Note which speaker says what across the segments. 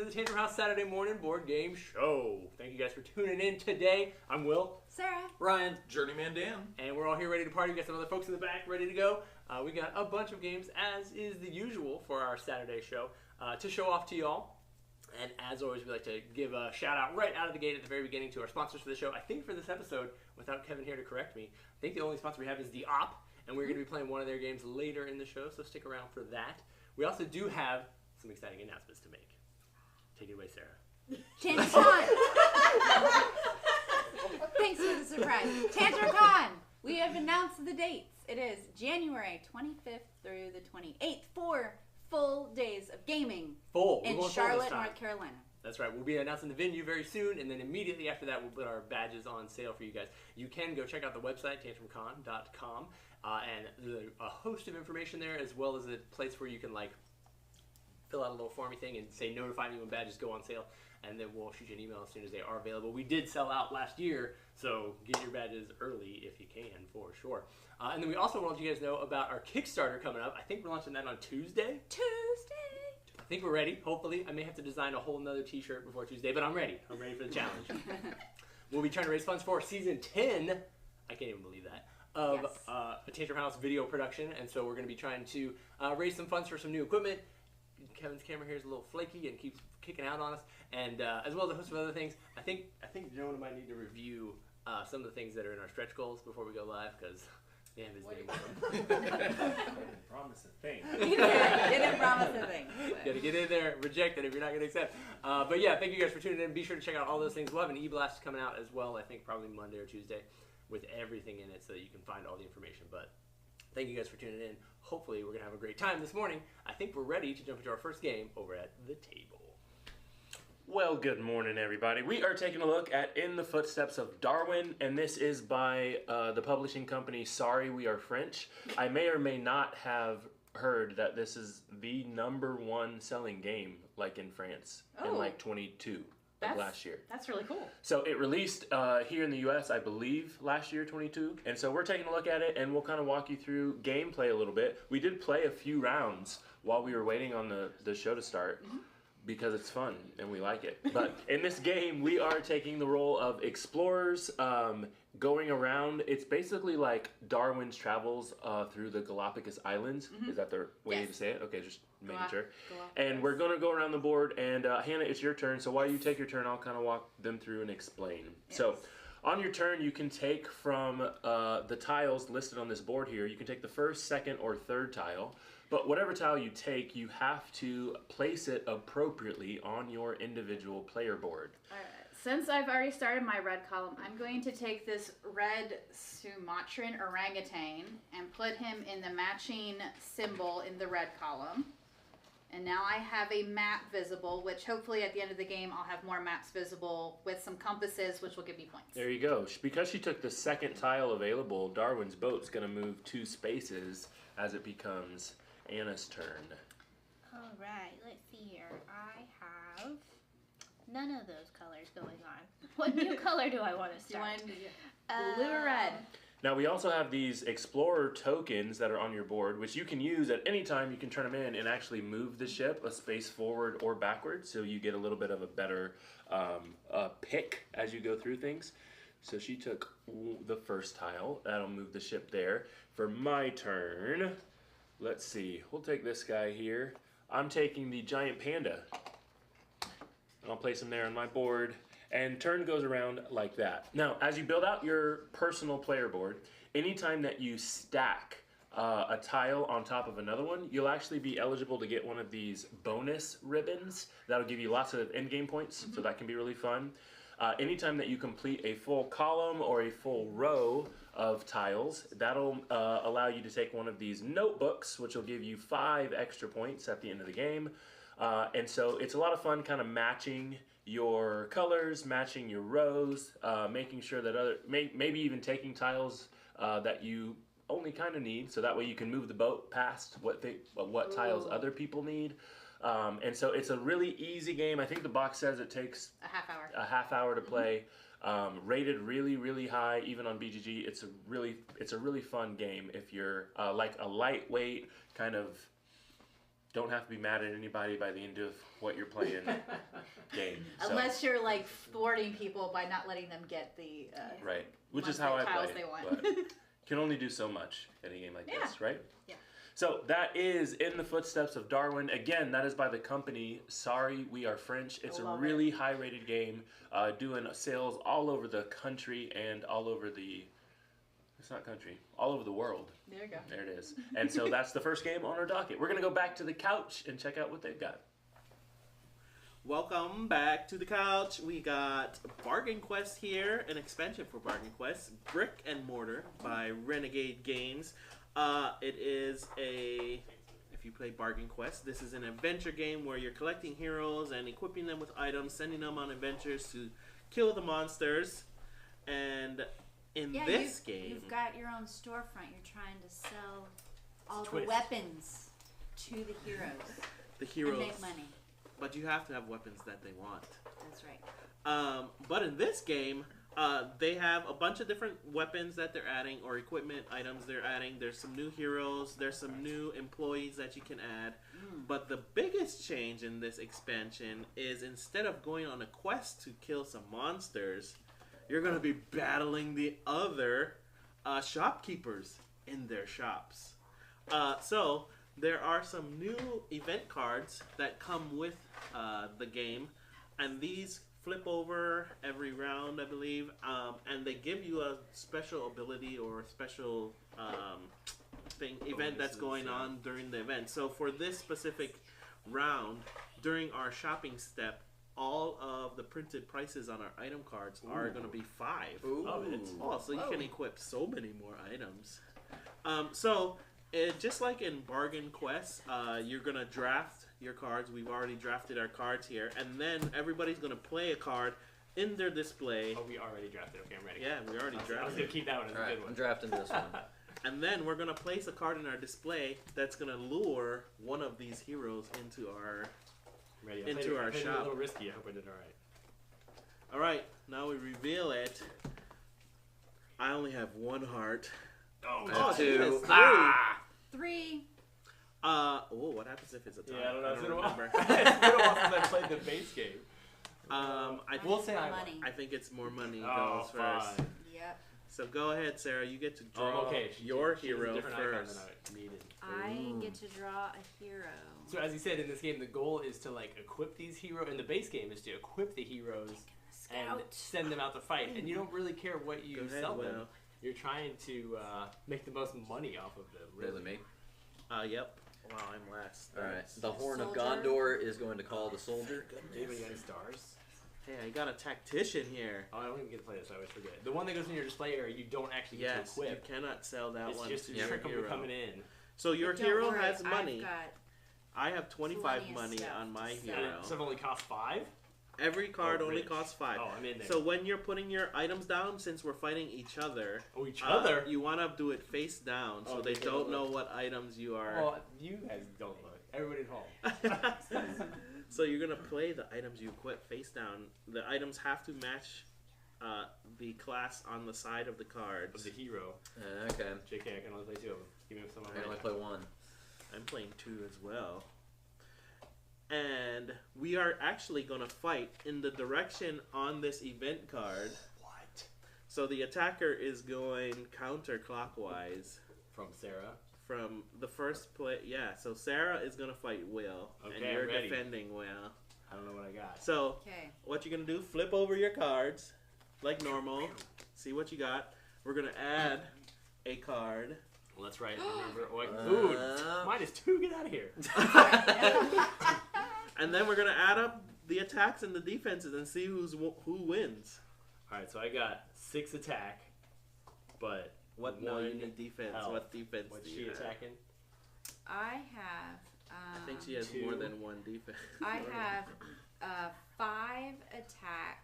Speaker 1: to the Tantrum House Saturday morning board game show. Thank you guys for tuning in today. I'm Will.
Speaker 2: Sarah.
Speaker 3: Ryan. Journeyman Dan.
Speaker 1: And we're all here ready to party. We got some other folks in the back ready to go. We got a bunch of games, as is the usual for our Saturday show, to show off to y'all. And as always, we like to give a shout out right out of the gate at the very beginning to our sponsors for the show. I think for this episode, without Kevin here to correct me, I think the only sponsor we have is the Op, and we're going to be playing one of their games later in the show, so stick around for that. We also do have some exciting announcements to make. Take it away, Sarah.
Speaker 2: TantramCon! Thanks for the surprise. TantramCon! We have announced the dates. It is January 25th through the 28th. 4 full days of gaming in Charlotte, North Carolina.
Speaker 1: That's right. We'll be announcing the venue very soon, and then immediately after that, we'll put our badges on sale for you guys. You can go check out the website, tantramcon.com, and there's a host of information there, as well as a place where you can, fill out a little formy thing and say notify me when badges go on sale, and then we'll shoot you an email as soon as they are available. We did sell out last year, so get your badges early if you can, for sure. And then we also want to let you guys know about our Kickstarter coming up. I think we're launching that on Tuesday. I think we're ready, hopefully. I may have to design a whole nother t-shirt before Tuesday, but I'm ready. I'm ready for the challenge. We'll be trying to raise funds for season 10, I can't even believe that, of a Tantrum House video production, and so we're going to be trying to raise some funds for some new equipment. Kevin's camera here is a little flaky and keeps kicking out on us, and as well as a host of other things. I think Jonah might need to review some of the things that are in our stretch goals before we go live, because we have his name on them.
Speaker 4: Didn't promise a thing.
Speaker 2: Didn't promise a thing.
Speaker 1: Got to get in there, reject it if you're not going to accept. But yeah, thank you guys for tuning in. Be sure to check out all those things. We'll have an e-blast coming out as well, I think probably Monday or Tuesday, with everything in it so that you can find all the information. But thank you guys for tuning in. Hopefully we're going to have a great time this morning. I think we're ready to jump into our first game over at the table.
Speaker 4: Well, good morning, everybody. We are taking a look at In the Footsteps of Darwin, and this is by the publishing company Sorry We Are French. I may or may not have heard that this is the #1 selling game, in France, in 22. Last year.
Speaker 5: That's really cool.
Speaker 4: So it released here in the US, I believe, last year, 22. And so we're taking a look at it, and we'll kind of walk you through gameplay a little bit. We did play a few rounds while we were waiting on the show to start, because it's fun and we like it. But in this game, we are taking the role of explorers, going around. It's basically like Darwin's travels through the Galapagos Islands. Is that the way to say it? Okay, just making sure. And we're going to go around the board, and Hannah, it's your turn. So while you take your turn, I'll kind of walk them through and explain. Yes. So on your turn, you can take from the tiles listed on this board here. You can take the first, second, or third tile. But whatever tile you take, you have to place it appropriately on your individual player board.
Speaker 5: All right. Since I've already started my red column, I'm going to take this red Sumatran orangutan and put him in the matching symbol in the red column. And now I have a map visible, which hopefully at the end of the game I'll have more maps visible with some compasses, which will give me points.
Speaker 4: There you go. Because she took the second tile available, Darwin's boat's going to move 2 spaces as it becomes Anna's turn.
Speaker 6: All right, let's see here. I have none of those colors going on. What new color do I want to start?
Speaker 5: Blue or red?
Speaker 4: Now we also have these explorer tokens that are on your board, which you can use at any time. You can turn them in and actually move the ship a space forward or backwards, so you get a little bit of a better pick as you go through things. So she took the first tile. That'll move the ship there. For my turn, let's see. We'll take this guy here. I'm taking the giant panda. I'll place him there on my board. And turn goes around like that. Now, as you build out your personal player board, anytime that you stack a tile on top of another one, you'll actually be eligible to get one of these bonus ribbons. That'll give you lots of endgame points, so that can be really fun. Anytime that you complete a full column or a full row of tiles, that'll allow you to take one of these notebooks, which will give you 5 extra points at the end of the game. And so it's a lot of fun kind of matching your colors, matching your rows, making sure that maybe even taking tiles that you only kind of need, so that way you can move the boat past what tiles other people need. And so it's a really easy game. I think the box says it takes
Speaker 5: a half
Speaker 4: hour to play. Rated really, really high, even on BGG. It's a really fun game if you're like a lightweight kind of don't have to be mad at anybody by the end of what you're playing game. So.
Speaker 5: Unless you're like thwarting people by not letting them get the
Speaker 4: right, which is how I
Speaker 5: tiles
Speaker 4: play.
Speaker 5: they want.
Speaker 4: But can only do so much in a game like this, right?
Speaker 5: Yeah.
Speaker 4: So that is In the Footsteps of Darwin. Again, that is by the company Sorry We Are French. It's a really high-rated game, doing sales all over the country and all over the. It's not country. All over the world.
Speaker 5: There you go.
Speaker 4: There it is. And so that's the first game on our docket. We're going to go back to the couch and check out what they've got.
Speaker 7: Welcome back to the couch. We got Bargain Quest here, an expansion for Bargain Quest, Brick and Mortar by Renegade Games. It is if you play Bargain Quest, this is an adventure game where you're collecting heroes and equipping them with items, sending them on adventures to kill the monsters. And in this game,
Speaker 2: you've got your own storefront. You're trying to sell all the
Speaker 1: Twist.
Speaker 2: weapons to the heroes.
Speaker 7: the heroes,
Speaker 2: And make money.
Speaker 7: but you have to have weapons that they want.
Speaker 2: That's right.
Speaker 7: But in this game, they have a bunch of different weapons that they're adding, or equipment items they're adding. There's some new heroes. There's some new employees that you can add. But the biggest change in this expansion is instead of going on a quest to kill some monsters, you're going to be battling the other shopkeepers in their shops. So there are some new event cards that come with the game, and these flip over every round, I believe, and they give you a special ability or a special event that's going on during the event. So for this specific round, during our shopping step, all of the printed prices on our item cards are going to be 5 of it. Oh, so you can equip so many more items. Just like in Bargain Quest, you're going to draft your cards. We've already drafted our cards here. And then everybody's going to play a card in their display.
Speaker 1: Oh, we already drafted. Okay, I'm ready.
Speaker 7: Yeah, we already
Speaker 1: I was
Speaker 7: drafted.
Speaker 1: going to keep that one as a
Speaker 8: Alright,
Speaker 1: good one.
Speaker 8: I'm drafting this one.
Speaker 7: And then we're going to place a card in our display that's going to lure one of these heroes into our...
Speaker 1: Ready.
Speaker 7: into our
Speaker 1: I played it
Speaker 7: shop.
Speaker 1: a little risky. I hope I did all right.
Speaker 7: All right, now we reveal it. I only have 1 heart.
Speaker 1: Oh,
Speaker 8: I have 2.
Speaker 7: he has 3.
Speaker 8: Ah!
Speaker 2: 3.
Speaker 7: What happens if it's a tie?
Speaker 1: Yeah, I don't know. It's been a while.
Speaker 7: remember.
Speaker 1: It's been a while since I played the base game.
Speaker 7: I
Speaker 1: say I
Speaker 2: money.
Speaker 7: think it's more money
Speaker 1: Oh,
Speaker 7: goes first.
Speaker 1: fine.
Speaker 2: Yep.
Speaker 7: So go ahead, Sarah. You get to draw
Speaker 1: Oh, okay.
Speaker 7: your
Speaker 1: She has a
Speaker 7: hero
Speaker 1: different icon
Speaker 7: first.
Speaker 1: than I needed.
Speaker 2: I get to draw a hero.
Speaker 1: So as you said, in this game, the goal is to like equip these heroes. In the base game, is to equip the heroes and
Speaker 2: Scout.
Speaker 1: send them out to fight. And you don't really care what you
Speaker 7: Go ahead,
Speaker 1: sell them.
Speaker 7: Will.
Speaker 1: You're trying to make the most money off of them.
Speaker 8: Really
Speaker 1: Really.
Speaker 8: me?
Speaker 7: Yep. Wow, I'm last.
Speaker 8: Alright. The Horn of
Speaker 2: Soldier.
Speaker 8: Gondor is going to call the soldier.
Speaker 1: Anybody got any stars?
Speaker 7: Hey, I got a tactician here.
Speaker 1: Oh, I don't even get to play this. I always forget. The one that goes in your display area, you don't actually get
Speaker 7: Yes,
Speaker 1: to
Speaker 7: you
Speaker 1: equip.
Speaker 7: cannot sell that
Speaker 1: It's
Speaker 7: one
Speaker 1: just
Speaker 7: to
Speaker 1: to
Speaker 7: your
Speaker 1: trick them
Speaker 7: hero.
Speaker 1: coming in.
Speaker 7: So your
Speaker 2: But don't
Speaker 7: hero
Speaker 2: worry,
Speaker 7: has money.
Speaker 2: I've got
Speaker 7: I have 25
Speaker 2: plenty of
Speaker 7: money
Speaker 2: stuff
Speaker 7: on my
Speaker 2: to sell.
Speaker 7: hero.
Speaker 1: Stuff only costs 5.
Speaker 7: Every card
Speaker 1: Oh,
Speaker 7: only
Speaker 1: rich.
Speaker 7: costs 5.
Speaker 1: Oh, I'm in there.
Speaker 7: So when you're putting your items down, since we're fighting each other,
Speaker 1: Oh, each other.
Speaker 7: you want to do it face down so
Speaker 1: Oh,
Speaker 7: they
Speaker 1: they
Speaker 7: don't
Speaker 1: don't
Speaker 7: know
Speaker 1: look.
Speaker 7: what items you are.
Speaker 1: Well, you guys don't look. Everybody at home.
Speaker 7: So you're gonna play the items you equip face down. The items have to match the class on the side of the
Speaker 1: Of
Speaker 7: cards.
Speaker 1: the hero.
Speaker 8: Okay.
Speaker 1: JK, I can only play 2 of them. Give me some of
Speaker 8: I can only play 1.
Speaker 7: I'm playing 2 as well. And we are actually gonna fight in the direction on this event card.
Speaker 1: What?
Speaker 7: So the attacker is going counterclockwise
Speaker 1: From Sarah.
Speaker 7: from the first play. Yeah, so Sarah is gonna fight Will, and
Speaker 1: Okay,
Speaker 7: you're
Speaker 1: I'm ready.
Speaker 7: defending Will.
Speaker 1: I don't know what I got.
Speaker 7: So
Speaker 2: Okay.
Speaker 7: what you're gonna do? Flip over your cards like normal. See what you got. We're gonna add a card.
Speaker 1: Well, that's right. Remember. Oh,
Speaker 8: Uh,
Speaker 1: mine is 2. Get out of here.
Speaker 7: And then we're gonna add up the attacks and the defenses and see who wins.
Speaker 1: All right, so I got 6 attack, but
Speaker 7: No, you
Speaker 1: one
Speaker 7: need defense.
Speaker 1: health.
Speaker 7: What defense
Speaker 1: What's
Speaker 7: do
Speaker 1: she
Speaker 7: you have?
Speaker 1: attacking?
Speaker 2: I have.
Speaker 7: I think she has
Speaker 1: 2.
Speaker 7: more than 1 defense.
Speaker 2: I have 5 attack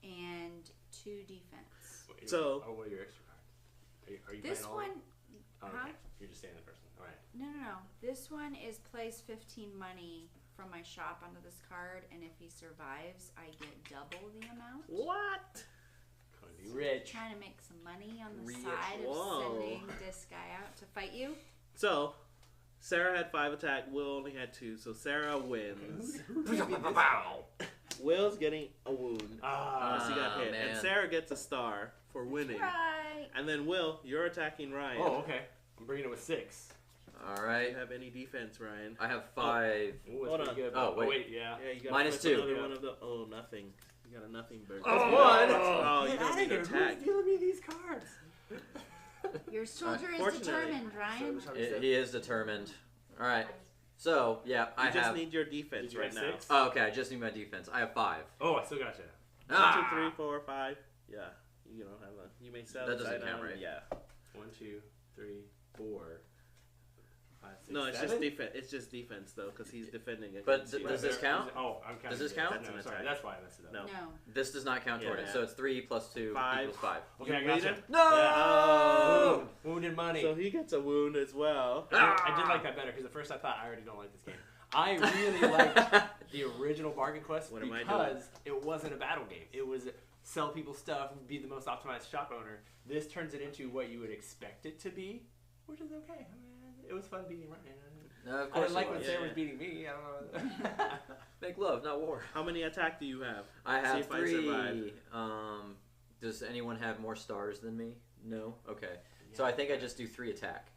Speaker 2: and 2 defense.
Speaker 1: Wait,
Speaker 7: So-
Speaker 1: oh, what are your extra cards? Are you
Speaker 2: This
Speaker 1: playing all
Speaker 2: one,
Speaker 1: of them? Oh,
Speaker 2: huh?
Speaker 1: okay. You're just saying the first one. All right.
Speaker 2: no. This one is place 15 money from my shop onto this card, and if he survives, I get double the amount.
Speaker 7: What?
Speaker 1: Gonna be rich.
Speaker 2: Trying to make some money on the
Speaker 7: Rich.
Speaker 2: side of
Speaker 7: Whoa.
Speaker 2: sending this guy out to fight you.
Speaker 7: So, Sarah had 5 attack. Will only had 2, so Sarah wins. Will's getting a wound. She got hit.
Speaker 8: Man.
Speaker 7: And Sarah gets a star for winning.
Speaker 2: Right.
Speaker 7: And then Will, you're attacking Ryan.
Speaker 1: Oh, okay. I'm bringing it with 6.
Speaker 8: All
Speaker 7: Do
Speaker 8: right.
Speaker 7: you have any defense, Ryan?
Speaker 8: I have 5.
Speaker 1: Ooh, it's
Speaker 7: Hold
Speaker 1: pretty
Speaker 7: on.
Speaker 1: good.
Speaker 8: Oh, wait.
Speaker 1: Yeah.
Speaker 7: Yeah, you got
Speaker 8: Minus 2.
Speaker 7: another one of the. Oh, nothing. You got a nothing burger.
Speaker 1: Oh,
Speaker 7: one.
Speaker 1: one.
Speaker 7: Oh, you
Speaker 1: Get
Speaker 7: don't
Speaker 1: outta
Speaker 7: need
Speaker 1: here.
Speaker 7: attack.
Speaker 1: Who's dealing me these cards?
Speaker 2: Your soldier is
Speaker 7: Unfortunately.
Speaker 2: determined, Ryan.
Speaker 8: He is determined. All right. So yeah, I
Speaker 7: You just
Speaker 8: have.
Speaker 7: need your defense
Speaker 1: Did you
Speaker 7: right
Speaker 1: have
Speaker 7: now.
Speaker 1: 6?
Speaker 8: Oh, okay. I just need my defense. I have 5.
Speaker 1: Oh, I still got you.
Speaker 7: 1, 2, 3, 4, 5. Yeah, you don't have a. You may sell.
Speaker 8: That
Speaker 7: the
Speaker 8: doesn't
Speaker 7: side
Speaker 8: count,
Speaker 7: item.
Speaker 8: right?
Speaker 7: Yeah.
Speaker 1: 1, 2, 3, 4, 5, 6,
Speaker 7: No, it's
Speaker 1: 7?
Speaker 7: just defense. It's just defense though, because he's defending against
Speaker 8: But
Speaker 7: you.
Speaker 8: does this count?
Speaker 1: Oh, I'm counting.
Speaker 8: Does this
Speaker 1: it.
Speaker 8: count?
Speaker 1: No,
Speaker 7: That's an
Speaker 1: sorry.
Speaker 7: attack.
Speaker 1: That's why I messed it up.
Speaker 7: No.
Speaker 2: No.
Speaker 8: This does not count toward
Speaker 7: Yeah.
Speaker 8: it. So it's 3 plus 2
Speaker 7: 5.
Speaker 8: equals 5.
Speaker 1: Okay, I
Speaker 7: You
Speaker 1: got
Speaker 7: read
Speaker 1: you.
Speaker 7: it?
Speaker 8: No.
Speaker 7: Oh!
Speaker 1: Wounded money.
Speaker 7: So he gets a wound as well.
Speaker 1: I did like that better because at first I thought I already don't like this game. I really liked the original Bargain Quest
Speaker 7: What am I doing?
Speaker 1: because it wasn't a battle game. It was sell people stuff, be the most optimized shop owner. This turns it into what you would expect it to be, which is okay. I mean, it was fun beating Ryan.
Speaker 8: No, of
Speaker 1: I
Speaker 8: course
Speaker 1: didn't like
Speaker 8: it
Speaker 1: when
Speaker 8: was.
Speaker 1: Sarah
Speaker 7: Yeah.
Speaker 1: was beating me. I don't know.
Speaker 8: Make love, not war.
Speaker 7: How many attack do you have?
Speaker 8: I
Speaker 7: See
Speaker 8: have
Speaker 7: if I
Speaker 8: 3.
Speaker 7: survive.
Speaker 8: Does anyone have more stars than me? No. Okay. So I think I just do 3 attack.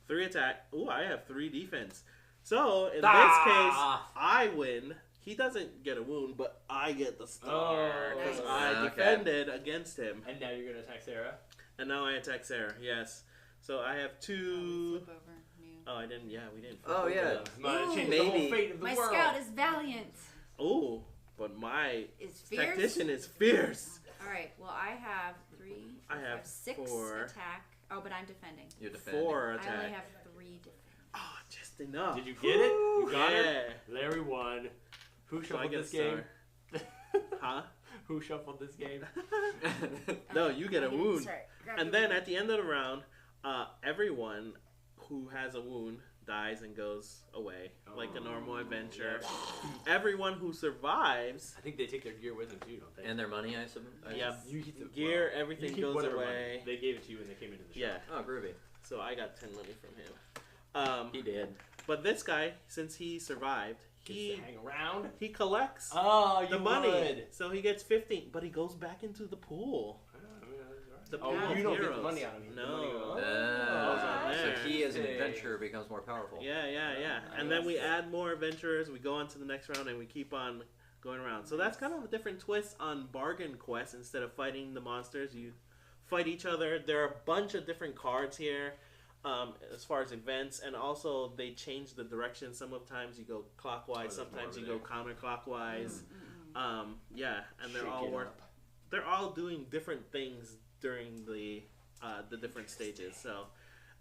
Speaker 7: 3 attack. Ooh, I have 3 defense. So in this case,
Speaker 8: Ah!
Speaker 7: I win. He doesn't get a wound, but I get the star
Speaker 1: Oh,
Speaker 7: because
Speaker 2: nice.
Speaker 7: I
Speaker 8: Okay.
Speaker 7: defended against him.
Speaker 1: And now you're gonna attack Sarah.
Speaker 7: And now I attack Sarah. Yes. So I have 2.
Speaker 2: Flip over. New.
Speaker 7: Oh, I didn't. Yeah, we didn't.
Speaker 8: Oh, yeah.
Speaker 1: Might
Speaker 2: Ooh.
Speaker 1: change the whole
Speaker 8: Maybe.
Speaker 1: fate of the
Speaker 2: My
Speaker 1: world.
Speaker 2: scout is valiant.
Speaker 7: Oh, but my
Speaker 2: Is fierce.
Speaker 7: tactician is fierce.
Speaker 2: All right. Well, I have 3.
Speaker 7: I have
Speaker 2: 6
Speaker 7: 4.
Speaker 2: attack. Oh, but I'm defending.
Speaker 8: You're defending.
Speaker 7: 4
Speaker 2: I only
Speaker 7: attack.
Speaker 2: have 3 defense.
Speaker 7: Oh, just enough.
Speaker 1: Did you get it? You got
Speaker 7: yeah.
Speaker 1: her? Larry won. Who
Speaker 7: So I
Speaker 1: shuffled
Speaker 7: get
Speaker 1: this game?
Speaker 7: Huh?
Speaker 1: Who shuffled this game?
Speaker 7: No, you get a wound.
Speaker 2: Sorry. Grab
Speaker 7: And
Speaker 2: your
Speaker 7: then
Speaker 2: wound.
Speaker 7: at the end of the round, everyone who has a wound dies and goes away like a normal adventure. Everyone who survives,
Speaker 1: I think they take their gear with them too, don't they?
Speaker 8: And their money, I suppose.
Speaker 7: Yep.
Speaker 1: You keep the
Speaker 7: gear,
Speaker 1: well,
Speaker 7: everything
Speaker 1: you keep
Speaker 7: goes
Speaker 1: whatever money.
Speaker 7: away.
Speaker 1: They gave it to you when they came into the shop.
Speaker 7: Yeah.
Speaker 8: Oh, groovy.
Speaker 7: So I got 10 money from him.
Speaker 8: He did.
Speaker 7: But this guy, since he survived,
Speaker 1: Gets to hang around.
Speaker 7: he collects
Speaker 1: Oh, you
Speaker 7: the money.
Speaker 1: would.
Speaker 7: So he gets 15, but he goes back into the pool. The
Speaker 1: Oh,
Speaker 7: pool of
Speaker 1: you don't get
Speaker 7: heroes.
Speaker 1: the money out of him. The money
Speaker 7: No.
Speaker 1: goes-
Speaker 7: on
Speaker 8: So
Speaker 7: there.
Speaker 8: he, as an
Speaker 1: Hey.
Speaker 8: adventurer, becomes more powerful.
Speaker 7: Yeah. And then we add more adventurers, we go on to the next round, and we keep on going around. So that's kind of a different twist on Bargain Quest. Instead of fighting the monsters, you fight each other. There are a bunch of different cards here as far as events, and also they change the direction. Sometimes you go clockwise,
Speaker 1: Oh, there's
Speaker 7: sometimes
Speaker 1: more
Speaker 7: you
Speaker 1: over
Speaker 7: go counterclockwise. Yeah, and they're
Speaker 1: Shake
Speaker 7: all
Speaker 1: it up.
Speaker 7: they're all doing different things during the different stages. So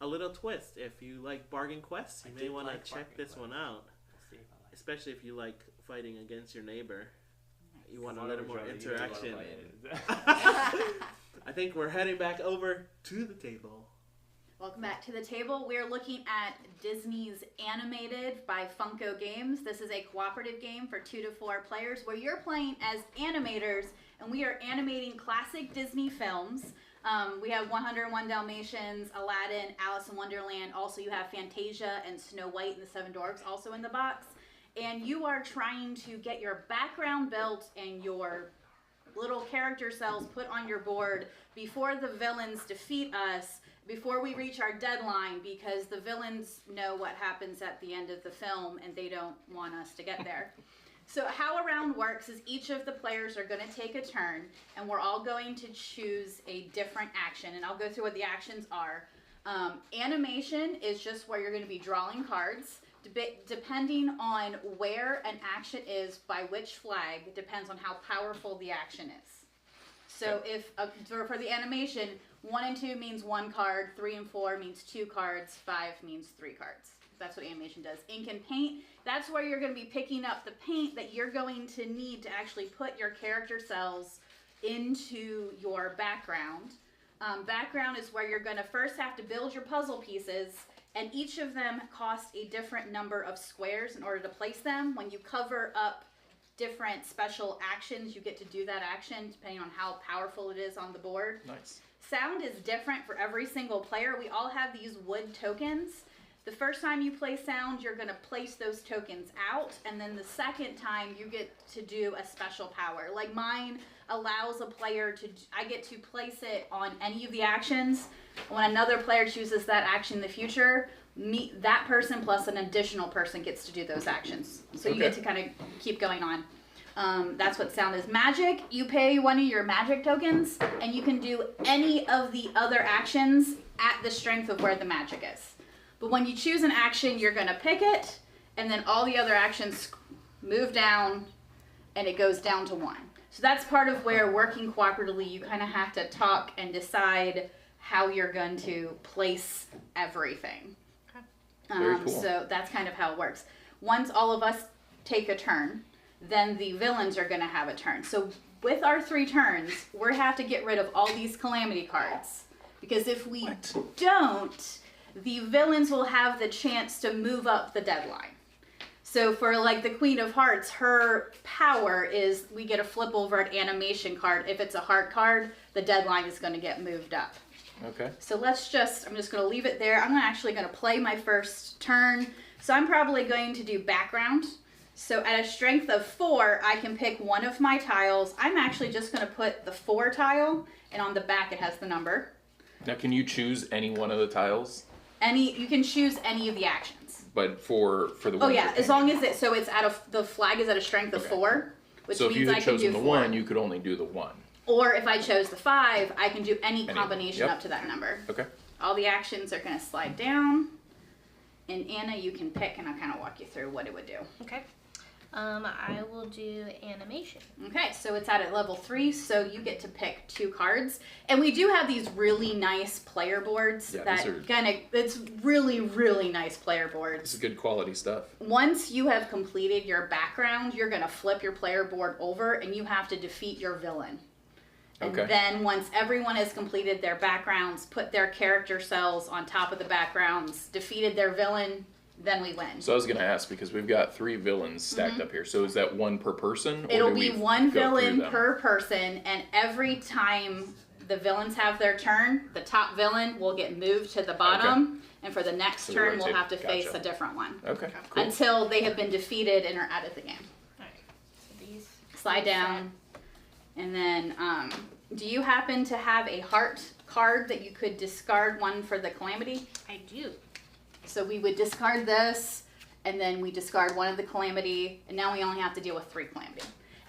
Speaker 7: a little twist. If you like Bargain Quest, you
Speaker 1: I
Speaker 7: may
Speaker 1: did
Speaker 7: want to
Speaker 1: like
Speaker 7: check
Speaker 1: Bargain
Speaker 7: this one
Speaker 1: Quest.
Speaker 7: out.
Speaker 1: We'll see if I like it.
Speaker 7: Especially if you like fighting against your neighbor. You want a
Speaker 1: Whatever,
Speaker 7: little more
Speaker 1: Charlie, you know what
Speaker 7: interaction.
Speaker 1: I like.
Speaker 7: I think we're heading back over to the table.
Speaker 5: Welcome back to the table. We're looking at Disney's Animated by Funko Games. This is a cooperative game for 2 to 4 players where you're playing as animators and we are animating classic Disney films. We have 101 Dalmatians, Aladdin, Alice in Wonderland. Also, you have Fantasia and Snow White and the Seven Dwarfs also in the box. And you are trying to get your background built and your little character cells put on your board before the villains defeat us, before we reach our deadline, because the villains know what happens at the end of the film and they don't want us to get there. So how a round works is each of the players are going to take a turn and we're all going to choose a different action, and I'll go through what the actions are. Animation is just where you're going to be drawing cards. Depending on where an action is by which flag depends on how powerful the action is. So if for the animation, 1 and 2 means 1 card, 3 and 4 means 2 cards, 5 means 3 cards. That's what animation does. Ink and paint, that's where you're going to be picking up the paint that you're going to need to actually put your character cells into your background. Background is where you're going to first have to build your puzzle pieces, and each of them cost a different number of squares in order to place them. When you cover up different special actions, you get to do that action depending on how powerful it is on the board.
Speaker 3: Nice.
Speaker 5: Sound is different for every single player. We all have these wood tokens. The first time you play sound, you're going to place those tokens out, and then the second time you get to do a special power. Like mine allows a player to, I get to place it on any of the actions. When another player chooses that action in the future, that person plus an additional person gets to do those actions. So you get to kind of keep going on. That's what sound is. Magic, you pay one of your magic tokens, and you can do any of the other actions at the strength of where the magic is. But when you choose an action, you're going to pick it, and then all the other actions move down, and it goes down to 1. So that's part of where working cooperatively, you kind of have to talk and decide how you're going to place everything.
Speaker 3: Very cool.
Speaker 5: So that's kind of how it works. Once all of us take a turn, then the villains are going to have a turn. So with our 3 turns, we have to get rid of all these calamity cards. Because if we don't, the villains will have the chance to move up the deadline. So for like the Queen of Hearts, her power is we get a flip over an animation card. If it's a heart card, the deadline is going to get moved up.
Speaker 3: Okay.
Speaker 5: So I'm just going to leave it there. I'm actually going to play my first turn. So I'm probably going to do background. So at a strength of 4, I can pick one of my tiles. I'm actually just going to put the 4 tile, and on the back it has the number.
Speaker 3: Now, can you choose any one of the tiles?
Speaker 5: You can choose any of the actions.
Speaker 3: But for the one.
Speaker 5: Oh yeah, as long as it's the flag is at a strength of 4, which
Speaker 3: so
Speaker 5: means
Speaker 3: if you
Speaker 5: I
Speaker 3: had
Speaker 5: can do
Speaker 3: chosen the
Speaker 5: 4.
Speaker 3: 1, you could only do the 1.
Speaker 5: Or if I chose the 5, I can do any combination
Speaker 3: Yep.
Speaker 5: up to that number.
Speaker 3: Okay.
Speaker 5: All the actions are going to slide down, and Anna, you can pick, and I'll kind of walk you through what it would do.
Speaker 6: Okay. I will do animation.
Speaker 5: Okay, so it's at level 3, so you get to pick 2 cards. And we do have these really nice player boards it's really, really nice player boards.
Speaker 3: It's good quality stuff.
Speaker 5: Once you have completed your background, you're going to flip your player board over, and you have to defeat your villain. And then once everyone has completed their backgrounds, put their character cells on top of the backgrounds, defeated their villain, then we win.
Speaker 3: So I was going to ask, because we've got 3 villains stacked up here. So is that 1 per person? Or
Speaker 5: It'll be 1 villain per person, and every time the villains have their turn, the top villain will get moved to the bottom, and for the next turn, we'll have to face a different one.
Speaker 3: Okay, cool.
Speaker 5: Until they have been defeated and are out of the game.
Speaker 6: Alright, so these
Speaker 5: Slide down, and then do you happen to have a heart card that you could discard one for the calamity?
Speaker 6: I do.
Speaker 5: So we would discard this, and then we discard one of the calamity, and now we only have to deal with 3 calamity.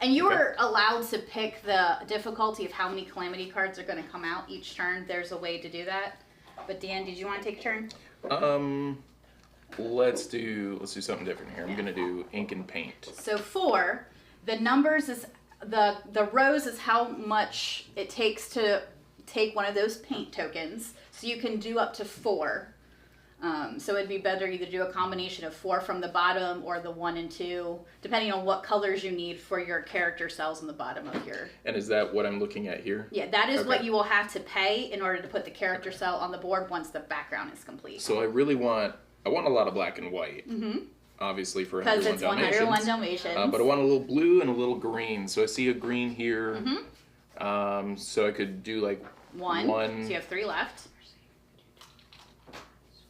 Speaker 5: And you are allowed to pick the difficulty of how many calamity cards are going to come out each turn. There's a way to do that. But Dan, did you want to take a turn?
Speaker 3: Let's do something different here. I'm gonna do ink and paint.
Speaker 5: So 4, the numbers is the rows is how much it takes to take one of those paint tokens. So you can do up to 4. So it'd be better either do a combination of 4 from the bottom or the 1 and 2, depending on what colors you need for your character cells in the bottom of your.
Speaker 3: And is that what I'm looking at here?
Speaker 5: Yeah, that is what you will have to pay in order to put the character cell on the board once the background is complete.
Speaker 3: So I want a lot of black and white. Obviously for 101
Speaker 5: Because it's 101 Dalmatians.
Speaker 3: But I want a little blue and a little green. So I see a green here. So I could do like
Speaker 5: 1.
Speaker 3: 1.
Speaker 5: So you have 3 left.